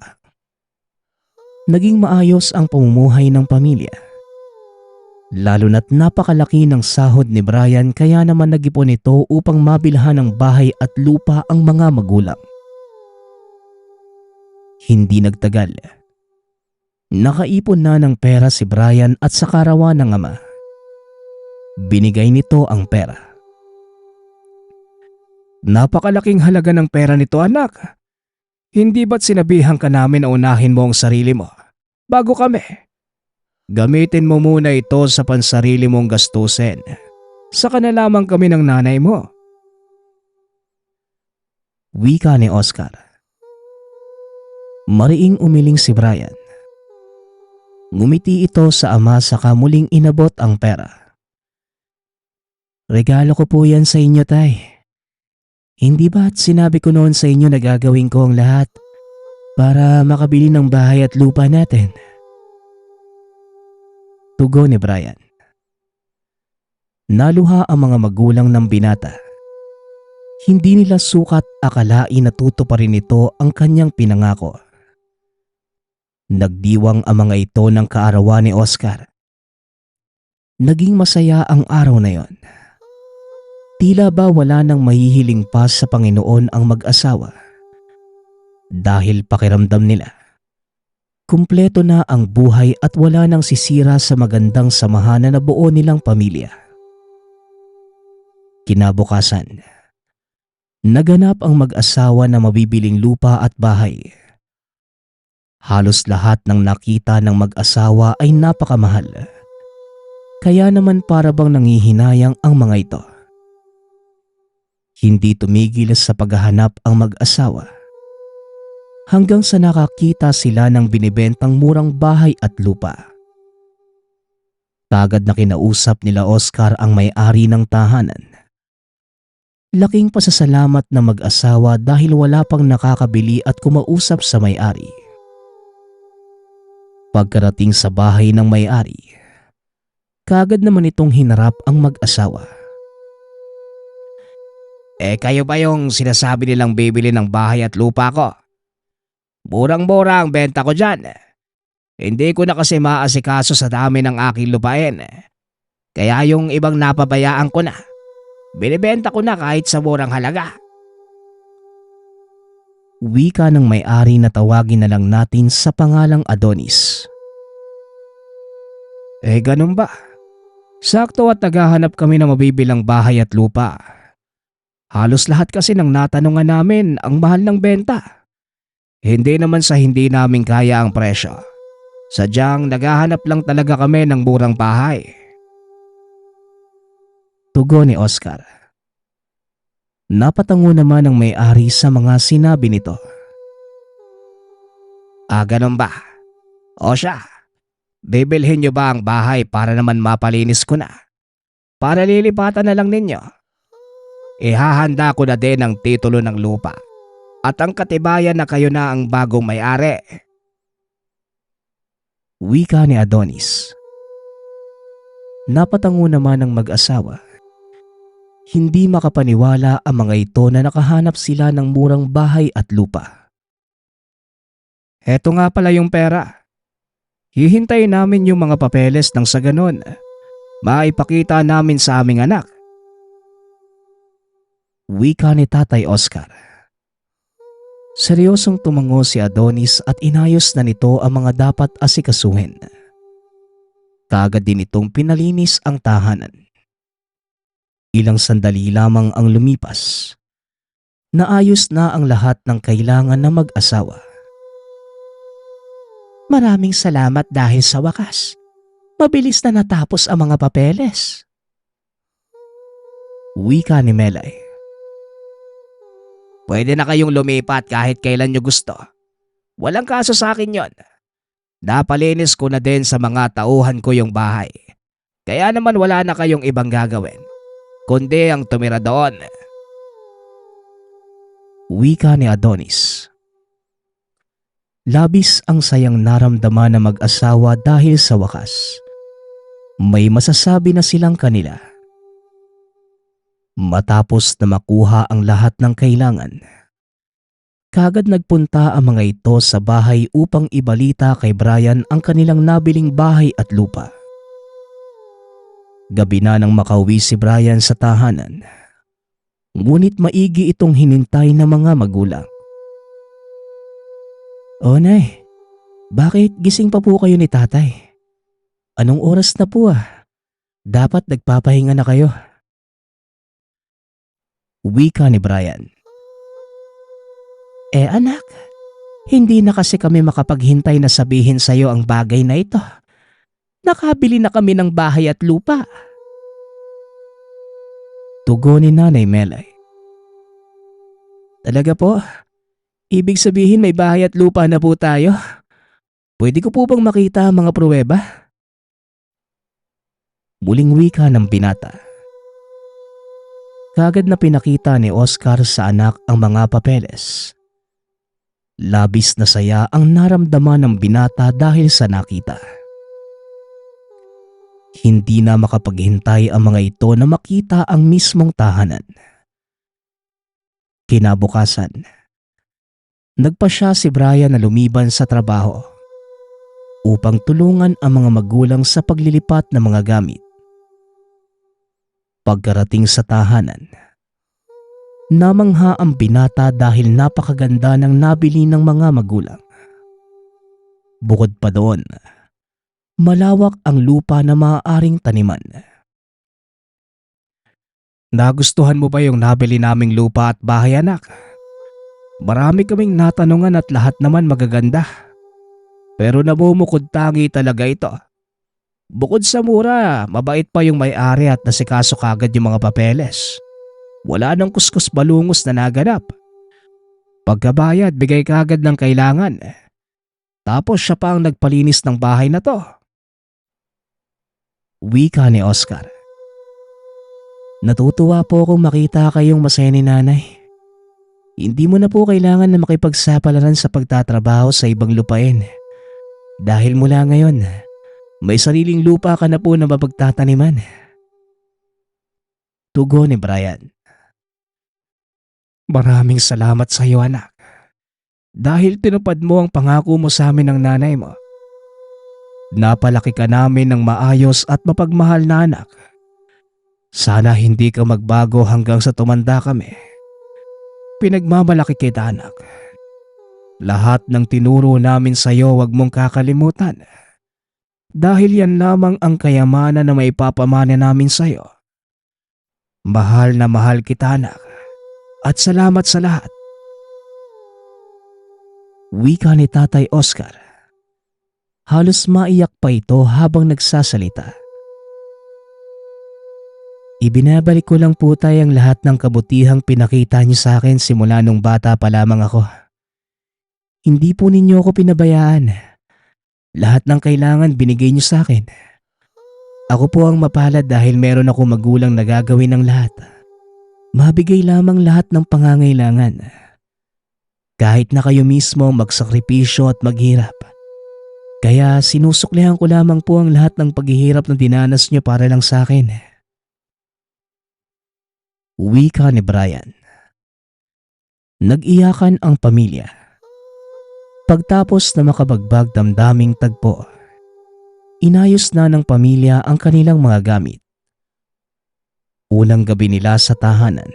B: Naging maayos ang pamumuhay ng pamilya. Lalo na't napakalaki ng sahod ni Brian kaya naman nag-ipon ito upang mabilhan ng bahay at lupa ang mga magulang. Hindi nagtagal. Nakaipon na ng pera si Brian at sa karawan ng ama. Binigay nito ang pera. Napakalaking halaga ng pera nito, anak. Hindi ba't sinabihan ka namin na unahin mo ang sarili mo bago kami? Gamitin mo muna ito sa pansarili mong gastusin. Saka na lamang kami ng nanay mo. Wika ni Oscar. Mariing umiling si Brian. Ngumiti ito sa ama saka muling inabot ang pera. Regalo ko po yan sa inyo, tay. Hindi ba't sinabi ko noon sa inyo na gagawin ko ang lahat para makabili ng bahay at lupa natin? Tugon ni Brian. Naluha ang mga magulang ng binata. Hindi nila sukat akalain na tutuparin nito ang kanyang pinangako. Nagdiwang ang mga ito ng kaarawan ni Oscar. Naging masaya ang araw na yon. Tila ba wala nang mahihiling pa sa Panginoon ang mag-asawa? Dahil pakiramdam nila, kumpleto na ang buhay at wala nang sisira sa magandang samahan na nabuo nilang pamilya. Kinabukasan, naganap ang mag-asawa na mabibiling lupa at bahay. Halos lahat ng nakita ng mag-asawa ay napakamahal. Kaya naman para bang nangihinayang ang mga ito. Hindi tumigil sa paghahanap ang mag-asawa. Hanggang sa nakakita sila ng binibentang murang bahay at lupa. Kagad na kinausap nila Oscar ang may-ari ng tahanan. Laking pasasalamat na mag-asawa dahil wala pang nakakabili at kumausap sa may-ari. Pagkarating sa bahay ng may-ari, kagad naman itong hinarap ang mag-asawa.
C: Kayo ba yung sinasabi nilang bibili ng bahay at lupa ko? Murang-mura ang benta ko dyan. Hindi ko na kasi maasikaso sa dami ng aking lupain. Kaya yung ibang napabayaan ko na, binibenta ko na kahit sa murang halaga.
B: Wika ng may-ari na tawagin na lang natin sa pangalang Adonis.
C: Ganun ba? Sakto at naghahanap kami ng mabibilang bahay at lupa. Halos lahat kasi ng natanungan namin ang mahal ng benta. Hindi naman sa hindi namin kaya ang presyo. Sadyang naghahanap lang talaga kami ng murang bahay.
B: Tugon ni Oscar. Napatango naman ang may-ari sa mga sinabi nito.
C: Ganun ba? O siya, bibilhin niyo ba ang bahay para naman mapalinis ko na? Para lilipatan na lang ninyo. Ihahanda ko na din ang titulo ng lupa at ang katibayan na kayo na ang bagong may-ari.
B: Wika ni Adonis. Napatango naman ng mag-asawa. Hindi makapaniwala ang mga ito na nakahanap sila ng murang bahay at lupa.
C: Eto nga pala yung pera. Hihintayin namin yung mga papeles nang sa ganon, maipakita namin sa aming anak.
B: Wika ni Tatay Oscar. Seryosong tumango si Adonis at inayos na nito ang mga dapat asikasuhin. Kagad din itong pinalinis ang tahanan. Ilang sandali lamang ang lumipas. Naayos na ang lahat ng kailangan ng mag-asawa.
C: Maraming salamat dahil sa wakas. Mabilis na natapos ang mga papeles.
B: Wika ni Melay.
C: Pwede na kayong lumipat kahit kailan nyo gusto. Walang kaso sa akin yon. Napalinis ko na din sa mga tauhan ko yung bahay. Kaya naman wala na kayong ibang gagawin, kundi ang tumira doon.
B: Wika ni Adonis. Labis ang sayang naramdaman ng mag-asawa dahil sa wakas, may masasabi na silang kanila. Matapos na makuha ang lahat ng kailangan, kagad nagpunta ang mga ito sa bahay upang ibalita kay Brian ang kanilang nabiling bahay at lupa. Gabi na nang makauwi si Brian sa tahanan, ngunit maigi itong hinintay ng mga magulang.
C: O Nay, bakit gising pa po kayo ni Tatay? Anong oras na po Dapat nagpapahinga na kayo.
B: Wika ni Brian.
C: Anak, hindi na kasi kami makapaghintay na sabihin sa iyo ang bagay na ito. Nakabili na kami ng bahay at lupa.
B: Tugon ni Nanay Melay.
C: Talaga po? Ibig sabihin may bahay at lupa na po tayo? Pwede ko po bang makita ang mga pruweba?
B: Muling wika ng binata. Kagad na pinakita ni Oscar sa anak ang mga papeles. Labis na saya ang naramdaman ng binata dahil sa nakita. Hindi na makapaghintay ang mga ito na makita ang mismong tahanan. Kinabukasan, nagpasya si Brian na lumiban sa trabaho upang tulungan ang mga magulang sa paglilipat ng mga gamit. Pagkarating sa tahanan, namangha ang binata dahil napakaganda ng nabili ng mga magulang. Bukod pa doon, malawak ang lupa na maaaring taniman.
C: Nagustuhan mo ba yung nabili naming lupa at bahay, anak? Marami kaming natanungan at lahat naman magaganda. Pero nabumukod tangi talaga ito. Bukod sa mura, mabait pa yung may-ari at nasikaso kagad yung mga papeles. Wala nang kuskus balungos na naganap. Pagkabayad, bigay kagad ng kailangan. Tapos siya pa ang nagpalinis ng bahay na to.
B: Wika ni Oscar. Natutuwa po akong makita kayong masaya ni nanay. Hindi mo na po kailangan na makipagsapalaran sa pagtatrabaho sa ibang lupain. Dahil mula ngayon, may sariling lupa ka na po na mapagtataniman. Tugon ni Brian. Maraming salamat sa iyo, anak. Dahil tinupad mo ang pangako mo sa amin ng nanay mo. Napalaki ka namin ng maayos at mapagmahal na anak. Sana hindi ka magbago hanggang sa tumanda kami. Pinagmamalaki kita, anak. Lahat ng tinuro namin sa iyo wag mong kakalimutan. Dahil yan lamang ang kayamanan na maipapamana namin sa iyo. Mahal na mahal kita, anak. At salamat sa lahat. Wika ni Tatay Oscar. Halos maiyak pa ito habang nagsasalita. Ibinabalik ko lang po tayo ang lahat ng kabutihang pinakita niyo sa akin simula nung bata pa lamang ako. Hindi po ninyo ako pinabayaan. Lahat ng kailangan binigay niyo sa akin. Ako po ang mapalad dahil meron ako magulang na gagawin ng lahat. Mabigay lamang lahat ng pangangailangan. Kahit na kayo mismo magsakripisyo at maghirap. Kaya sinusuklihan ko lamang po ang lahat ng paghihirap na dinanas niyo para lang sa akin. Wika ni Brian. Nag-iyakan ang pamilya. Pagtapos na makabagbag damdaming tagpo, inayos na ng pamilya ang kanilang mga gamit. Unang gabi nila sa tahanan,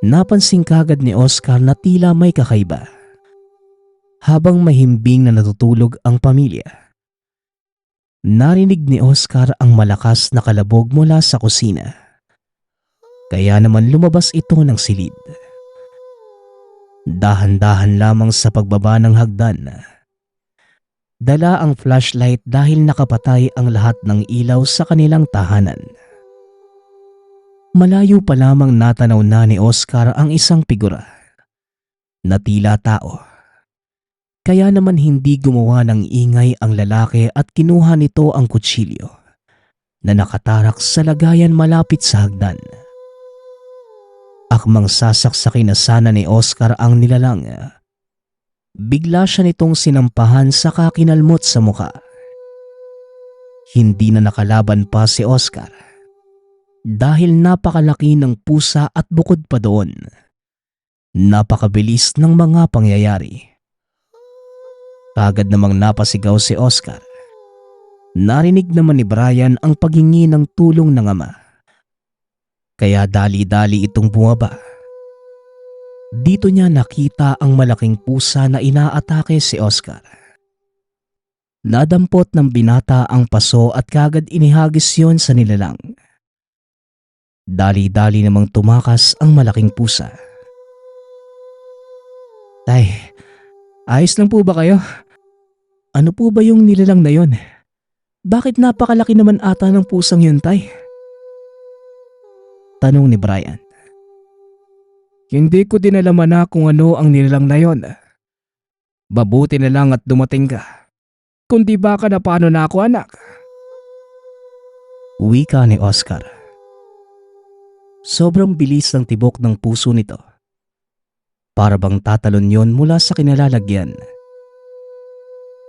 B: napansin kagad ni Oscar na tila may kakaiba. Habang mahimbing na natutulog ang pamilya, narinig ni Oscar ang malakas na kalabog mula sa kusina. Kaya naman lumabas ito ng silid. Dahan-dahan lamang sa pagbaba ng hagdan. Dala ang flashlight dahil nakapatay ang lahat ng ilaw sa kanilang tahanan. Malayo pa lamang natanaw na ni Oscar ang isang figura na tila tao. Kaya naman hindi gumawa ng ingay ang lalaki at kinuha nito ang kutsilyo na nakatarak sa lagayan malapit sa hagdan. Akmang sasaksakin na sana ni Oscar ang nilalang. Bigla siya nitong sinampahan saka kinalmot sa muka. Hindi na nakalaban pa si Oscar dahil napakalaki ng pusa at bukod pa doon, napakabilis ng mga pangyayari. Kagad namang napasigaw si Oscar. Narinig naman ni Brian ang paghingi ng tulong ng ama. Kaya dali-dali itong bumaba. Dito niya nakita ang malaking pusa na inaatake si Oscar. Nadampot ng binata ang paso at kagad inihagis yon sa nilalang. Dali-dali namang tumakas ang malaking pusa. Tay, ayos lang po ba kayo? Ano po ba yung nilalang na yon? Bakit napakalaki naman ata ng pusang yun, tay? Tanong ni Brian. Hindi ko din alam na kung ano ang nilalang na yon. Mabuti na lang at dumating ka. Kundi baka na paano na ako, anak? Wika ni Oscar. Sobrang bilis ng tibok ng puso nito. Para bang tatalon yon mula sa kinalalagyan.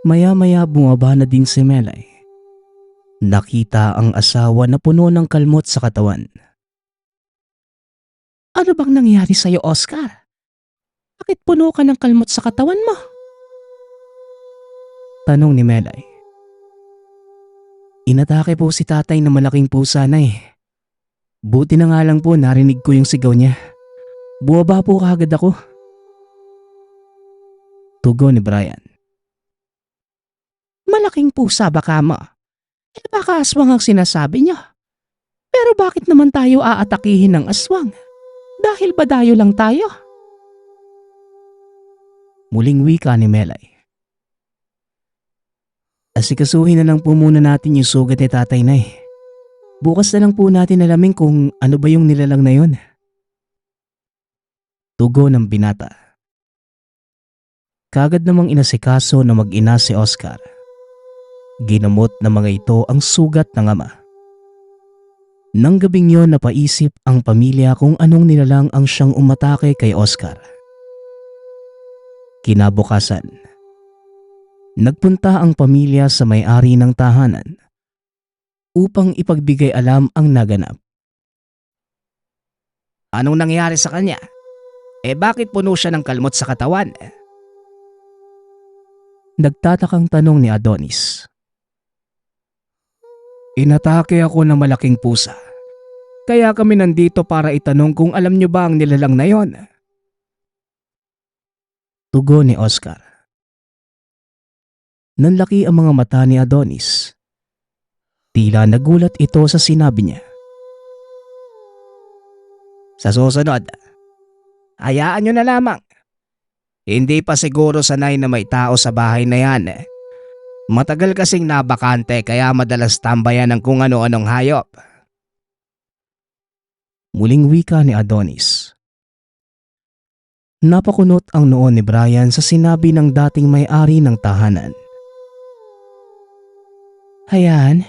B: Maya-maya bumaba na din si Melay. Nakita ang asawa na puno ng kalmot sa katawan. Ano bang nangyari sa'yo, Oscar? Bakit puno ka ng kalmot sa katawan mo? Tanong ni Melay. Inatake po si tatay na malaking pusa na eh. Buti na nga lang po narinig ko yung sigaw niya. Buwaba po kaagad ako. Tugon ni Brian. Malaking pusa baka mo? Baka aswang ang sinasabi niyo. Pero bakit naman tayo aatakihin ng aswang? Dahil ba dayo lang tayo? Muling wika ni Melay. Asikasuhin na lang po muna natin yung sugat ni tatay na eh. Bukas na lang po natin alamin kung ano ba yung nilalang na yun. Tugon ng binata. Kagad namang inasikaso na mag-ina si Oscar. Ginamot ng mga ito ang sugat ng ama. Nang gabing yon napaisip ang pamilya kung anong nilalang ang siyang umatake kay Oscar. Kinabukasan, nagpunta ang pamilya sa may-ari ng tahanan upang ipagbigay alam ang naganap.
A: Anong nangyari sa kanya? Bakit puno siya ng kalmot sa katawan?
B: Nagtatakang tanong ni Adonis.
A: Inatake ako ng malaking pusa. Kaya kami nandito para itanong kung alam niyo ba ang nilalang na yon.
B: Tugon ni Oscar. Nanlaki ang mga mata ni Adonis. Tila nagulat ito sa sinabi niya.
A: Sa susunod, hayaan niyo na lamang. Hindi pa siguro sanay na may tao sa bahay na yan. Matagal kasing nabakante kaya madalas tambayan ng kung ano-anong hayop.
B: Muling wika ni Adonis. Napakunot ang noon ni Brian sa sinabi ng dating may-ari ng tahanan.
C: Hayaan,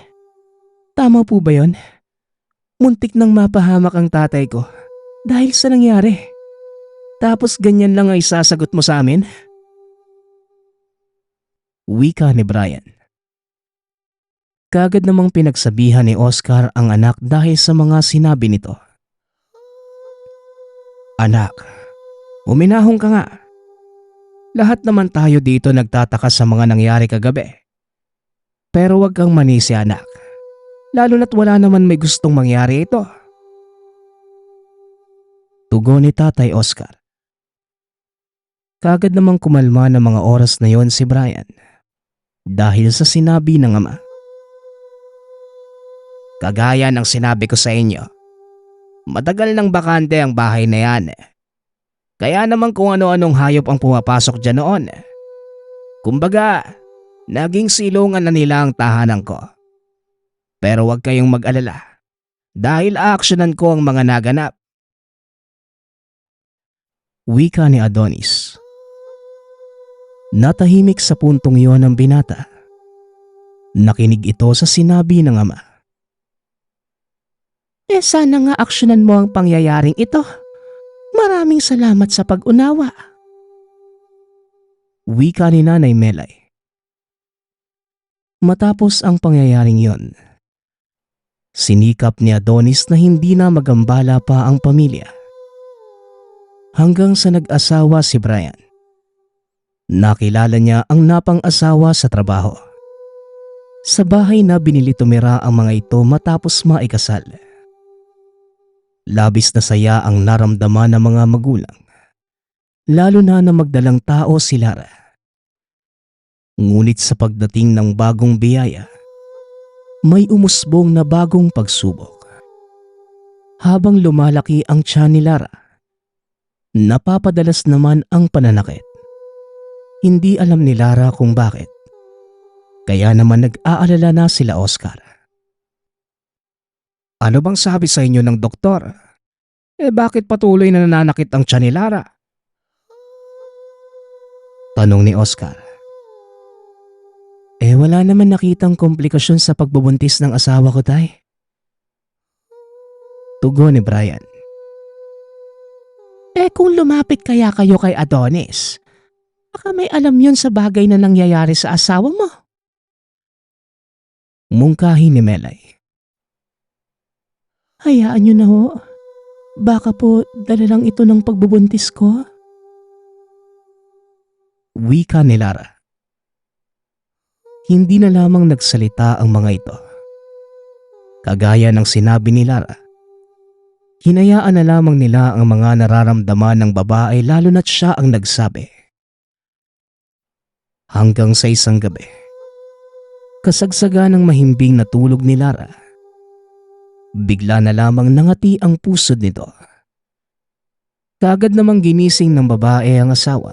C: tama po ba yon? Muntik nang mapahamak ang tatay ko dahil sa nangyari. Tapos ganyan lang ay sasagot mo sa amin?
B: Wika ni Brian. Kagad namang pinagsabihan ni Oscar ang anak dahil sa mga sinabi nito.
A: Anak, uminahon ka nga. Lahat naman tayo dito nagtataka sa mga nangyari kagabi. Pero wag kang manisi anak. Lalo na't wala naman may gustong mangyari ito.
B: Tugon ni Tatay Oscar. Kagad namang kumalma ng mga oras na yon si Brian dahil sa sinabi ng ama.
A: Kagaya ng sinabi ko sa inyo, matagal nang bakante ang bahay na yan. Kaya naman kung ano-anong hayop ang pumapasok dyan noon. Kumbaga, naging silungan na nila ang tahanan ko. Pero huwag kayong mag-alala dahil aaksyonan ko ang mga naganap.
B: Wika ni Adonis. Natahimik sa puntong iyon ang binata. Nakinig ito sa sinabi ng ama.
C: Sana nga aksyonan mo ang pangyayaring ito. Maraming salamat sa pag-unawa.
B: Wika ni Nanay Melay. Matapos ang pangyayaring yon, sinikap ni Adonis na hindi na magambala pa ang pamilya. Hanggang sa nag-asawa si Brian. Nakilala niya ang napang-asawa sa trabaho. Sa bahay na binili tumira ang mga ito matapos maikasal. Labis na saya ang naramdaman ng mga magulang. Lalo na magdalang tao si Lara. Ngunit sa pagdating ng bagong biyaya, may umusbong na bagong pagsubok. Habang lumalaki ang tiyan ni Lara, napapadalas naman ang pananakit. Hindi alam ni Lara kung bakit. Kaya naman nag-aalala na sila Oscar.
A: Ano bang sabi sa inyo ng doktor? Bakit patuloy na nananakit ang tiyan ni Lara?
B: Tanong ni Oscar.
C: Wala naman nakitang komplikasyon sa pagbubuntis ng asawa ko, tay.
B: Tugon ni Brian.
C: Kung lumapit kaya kayo kay Adonis, baka may alam yun sa bagay na nangyayari sa asawa mo.
B: Mungkahi ni Melay.
C: Hayaan nyo na ho. Baka po dala lang ito ng pagbubuntis ko.
B: Wika ni Lara. Hindi na lamang nagsalita ang mga ito. Kagaya ng sinabi ni Lara, hinayaan na lamang nila ang mga nararamdaman ng babae lalo na't siya ang nagsabi. Hanggang sa isang gabi, kasagsaga ng mahimbing na tulog ni Lara, bigla na lamang nangati ang pusod nito. Kagad namang ginising ng babae ang asawa.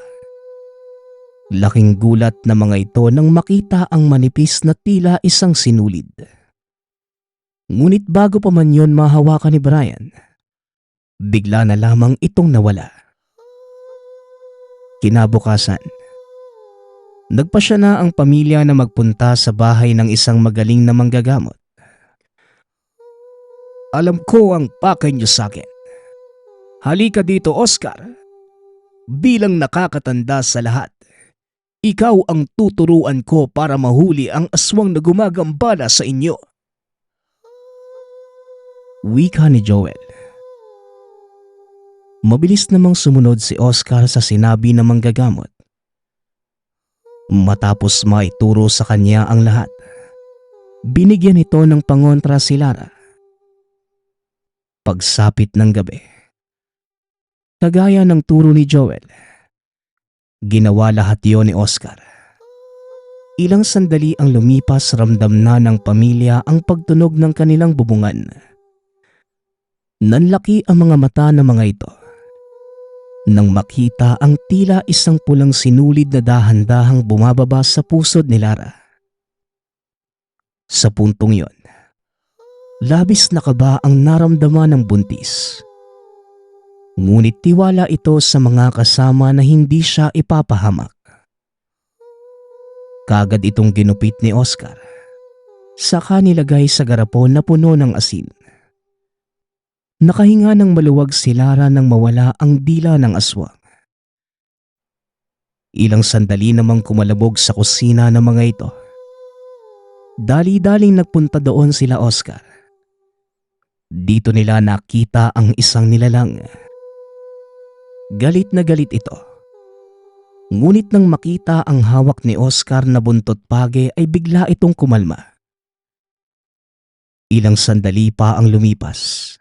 B: Laking gulat na mga ito nang makita ang manipis na tila isang sinulid. Ngunit bago pa man yon mahawakan ni Brian, bigla na lamang itong nawala. Kinabukasan, Nagpasya na ang pamilya na magpunta sa bahay ng isang magaling na manggagamot.
A: Alam ko ang pakay niyo sa akin. Halika dito, Oscar. Bilang nakakatanda sa lahat, ikaw ang tuturuan ko para mahuli ang aswang na gumagambala sa inyo.
B: Wika ni Joel. Mabilis namang sumunod si Oscar sa sinabi ng manggagamot. Matapos maituro sa kanya ang lahat, binigyan ito ng pangontra si Lara. Pagsapit ng gabi, kagaya ng turo ni Joel, ginawa lahat yon ni Oscar. Ilang sandali ang lumipas, ramdam na ng pamilya ang pagtunog ng kanilang bubungan. Nanlaki ang mga mata ng mga ito nang makita ang tila isang pulang sinulid na dahan-dahang bumababa sa pusod ni Lara. Sa puntong yon, labis na kaba ang naramdaman ng buntis. Ngunit tiwala ito sa mga kasama na hindi siya ipapahamak. Kagad itong ginupit ni Oscar, saka nilagay sa garapon na puno ng asin. Nakahinga ng maluwag si Lara nang mawala ang dila ng aswang. Ilang sandali namang kumalabog sa kusina ng mga ito. Dali-daling nagpunta doon sila Oscar. Dito nila nakita ang isang nilalang. Galit na galit ito. Ngunit nang makita ang hawak ni Oscar na buntot page ay bigla itong kumalma. Ilang sandali pa ang lumipas.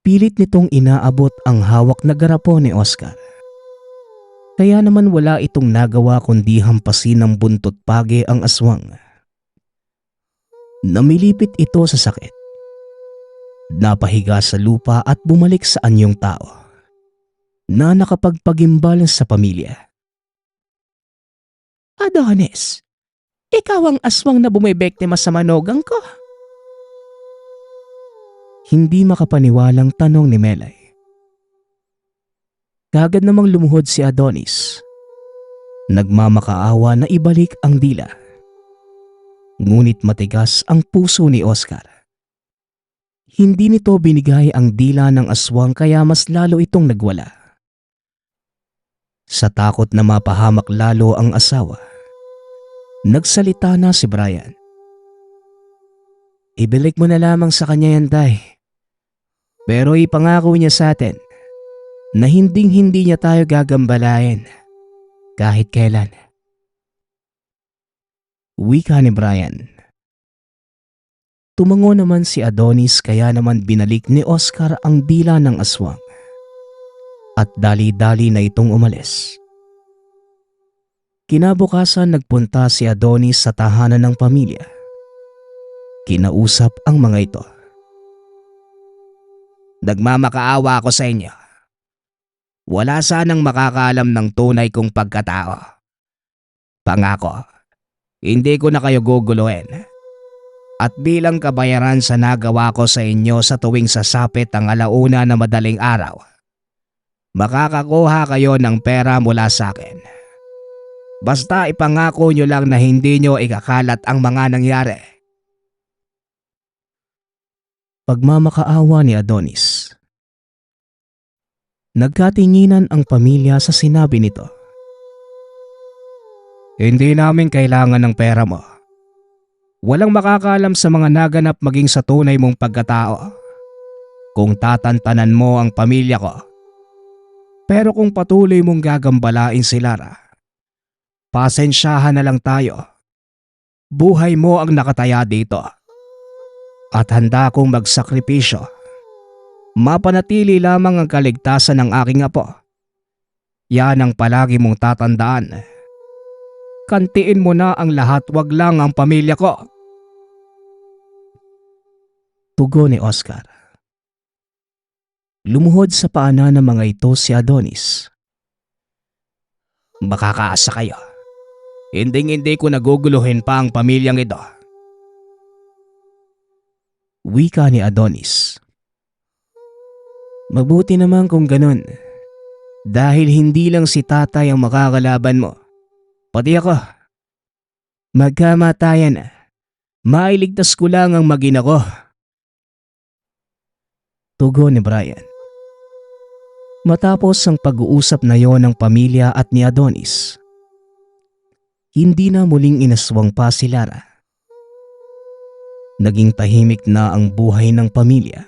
B: Pilit nitong inaabot ang hawak na garapon ni Oscar. Kaya naman wala itong nagawa kundi hampasin ng buntot page ang aswang. Namilipit ito sa sakit. Napahiga sa lupa at bumalik sa anyong tao na nakapagpagimbal sa pamilya.
C: Adonis, ikaw ang aswang na bumibektima sa manugang ko.
B: Hindi makapaniwalang tanong ni Melay. Kagad namang lumuhod si Adonis. Nagmamakaawa na ibalik ang dila. Ngunit matigas ang puso ni Oscar. Hindi nito binigay ang dila ng aswang kaya mas lalo itong nagwala. Sa takot na mapahamak lalo ang asawa, nagsalita na si Brian.
C: Ibalik mo na lamang sa kanya yan, Tay. Pero ipangako niya sa atin na hinding-hindi niya tayo gagambalain kahit kailan.
B: Wika ni Brian. Tumango naman si Adonis kaya naman binalik ni Oscar ang dila ng aswang. At dali-dali na itong umalis. Kinabukasan nagpunta si Adonis sa tahanan ng pamilya. Kinausap ang mga ito.
A: Nagmamakaawa ako sa inyo. Wala sanang makakaalam ng tunay kong pagkatao. Pangako, hindi ko na kayo guguluhin. At bilang kabayaran sa nagawa ko sa inyo sa tuwing sasapit ang alauna na madaling araw, makakakuha kayo ng pera mula sa akin. Basta ipangako nyo lang na hindi nyo ikakalat ang mga nangyari.
B: Pagmamakaawa ni Adonis. Nagkatinginan ang pamilya sa sinabi nito.
A: Hindi namin kailangan ng pera mo. Walang makakaalam sa mga naganap maging sa tunay mong pagkatao. Kung tatantanan mo ang pamilya ko. Pero kung patuloy mong gagambalain si Lara, pasensyahan na lang tayo. Buhay mo ang nakataya dito. At handa akong magsakripisyo. Mapanatili lamang ang kaligtasan ng aking apo. Yan ang palagi mong tatandaan. Kantiin mo na ang lahat, wag lang ang pamilya ko.
B: Tugon ni Oscar. Lumuhod sa paanan ng mga ito si Adonis.
A: Makakaasa kayo. Hinding-hindi ko naguguluhin pa ang pamilyang ito.
B: Wika ni Adonis.
C: Mabuti naman kung ganun. Dahil hindi lang si tatay ang makakalaban mo,
A: Pati ako. Magkamatayan na. Mailigtas ko lang ang magina ko.
B: Tugon ni Brian. Matapos ang pag-uusap na yon ng pamilya at ni Adonis, hindi na muling inaswang pa si Lara. Naging tahimik na ang buhay ng pamilya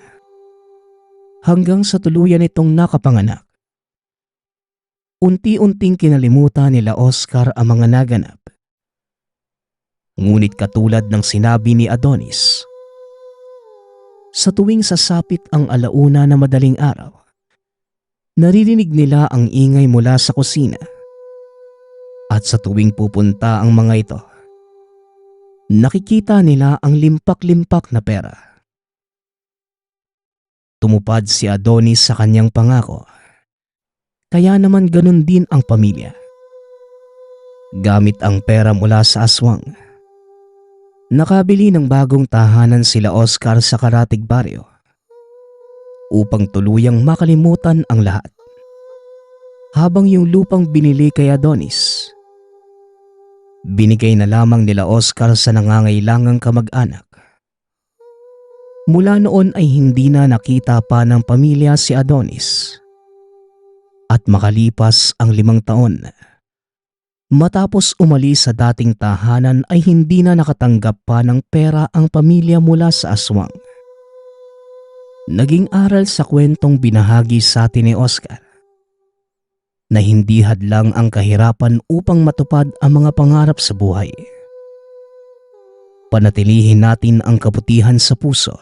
B: hanggang sa tuluyan itong nakapanganak. Unti-unting kinalimutan nila Oscar ang mga naganap. Ngunit katulad ng sinabi ni Adonis, sa tuwing sasapit ang alauna na madaling araw, naririnig nila ang ingay mula sa kusina. At sa tuwing pupunta ang mga ito, nakikita nila ang limpak-limpak na pera. Tumupad si Adonis sa kanyang pangako. Kaya naman ganun din ang pamilya. Gamit ang pera mula sa aswang, nakabili ng bagong tahanan sila Oscar sa Karatig Baryo upang tuluyang makalimutan ang lahat. Habang yung lupang binili kay Adonis, binigay na lamang nila Oscar sa nangangailangang kamag-anak. Mula noon ay hindi na nakita pa ng pamilya si Adonis. At makalipas ang 5 taon, matapos umalis sa dating tahanan ay hindi na nakatanggap pa ng pera ang pamilya mula sa aswang. Naging aral sa kwentong binahagi sa atin ni Oscar na hindi hadlang ang kahirapan upang matupad ang mga pangarap sa buhay. Panatilihin natin ang kabutihan sa puso.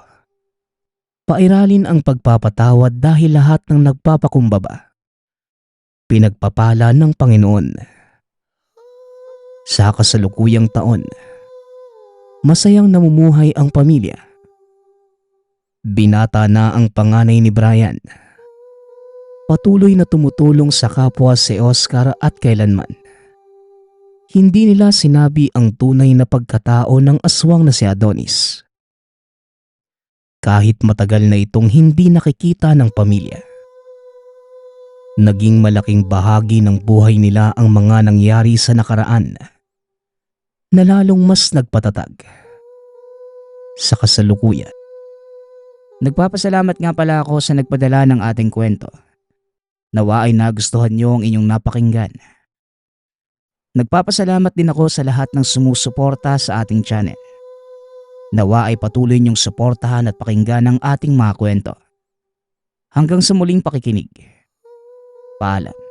B: Pairalin ang pagpapatawad dahil lahat ng nagpapakumbaba pinagpapala ng Panginoon. Sa kasalukuyang taon, masayang namumuhay ang pamilya. Binata na ang panganay ni Brian. Patuloy na tumutulong sa kapwa si Oscar at kailanman hindi nila sinabi ang tunay na pagkatao ng aswang na si Adonis. Kahit matagal na itong hindi nakikita ng pamilya, naging malaking bahagi ng buhay nila ang mga nangyari sa nakaraan na lalong mas nagpatatag. Sa kasalukuyan,
A: Nagpapasalamat nga pala ako sa nagpadala ng ating kwento. Nawa ay nagustuhan niyo ang inyong napakinggan. Nagpapasalamat din ako sa lahat ng sumusuporta sa ating channel. Nawa ay patuloy niyong suportahan at pakinggan ang ating mga kwento. Hanggang sa muling pakikinig. Paalam.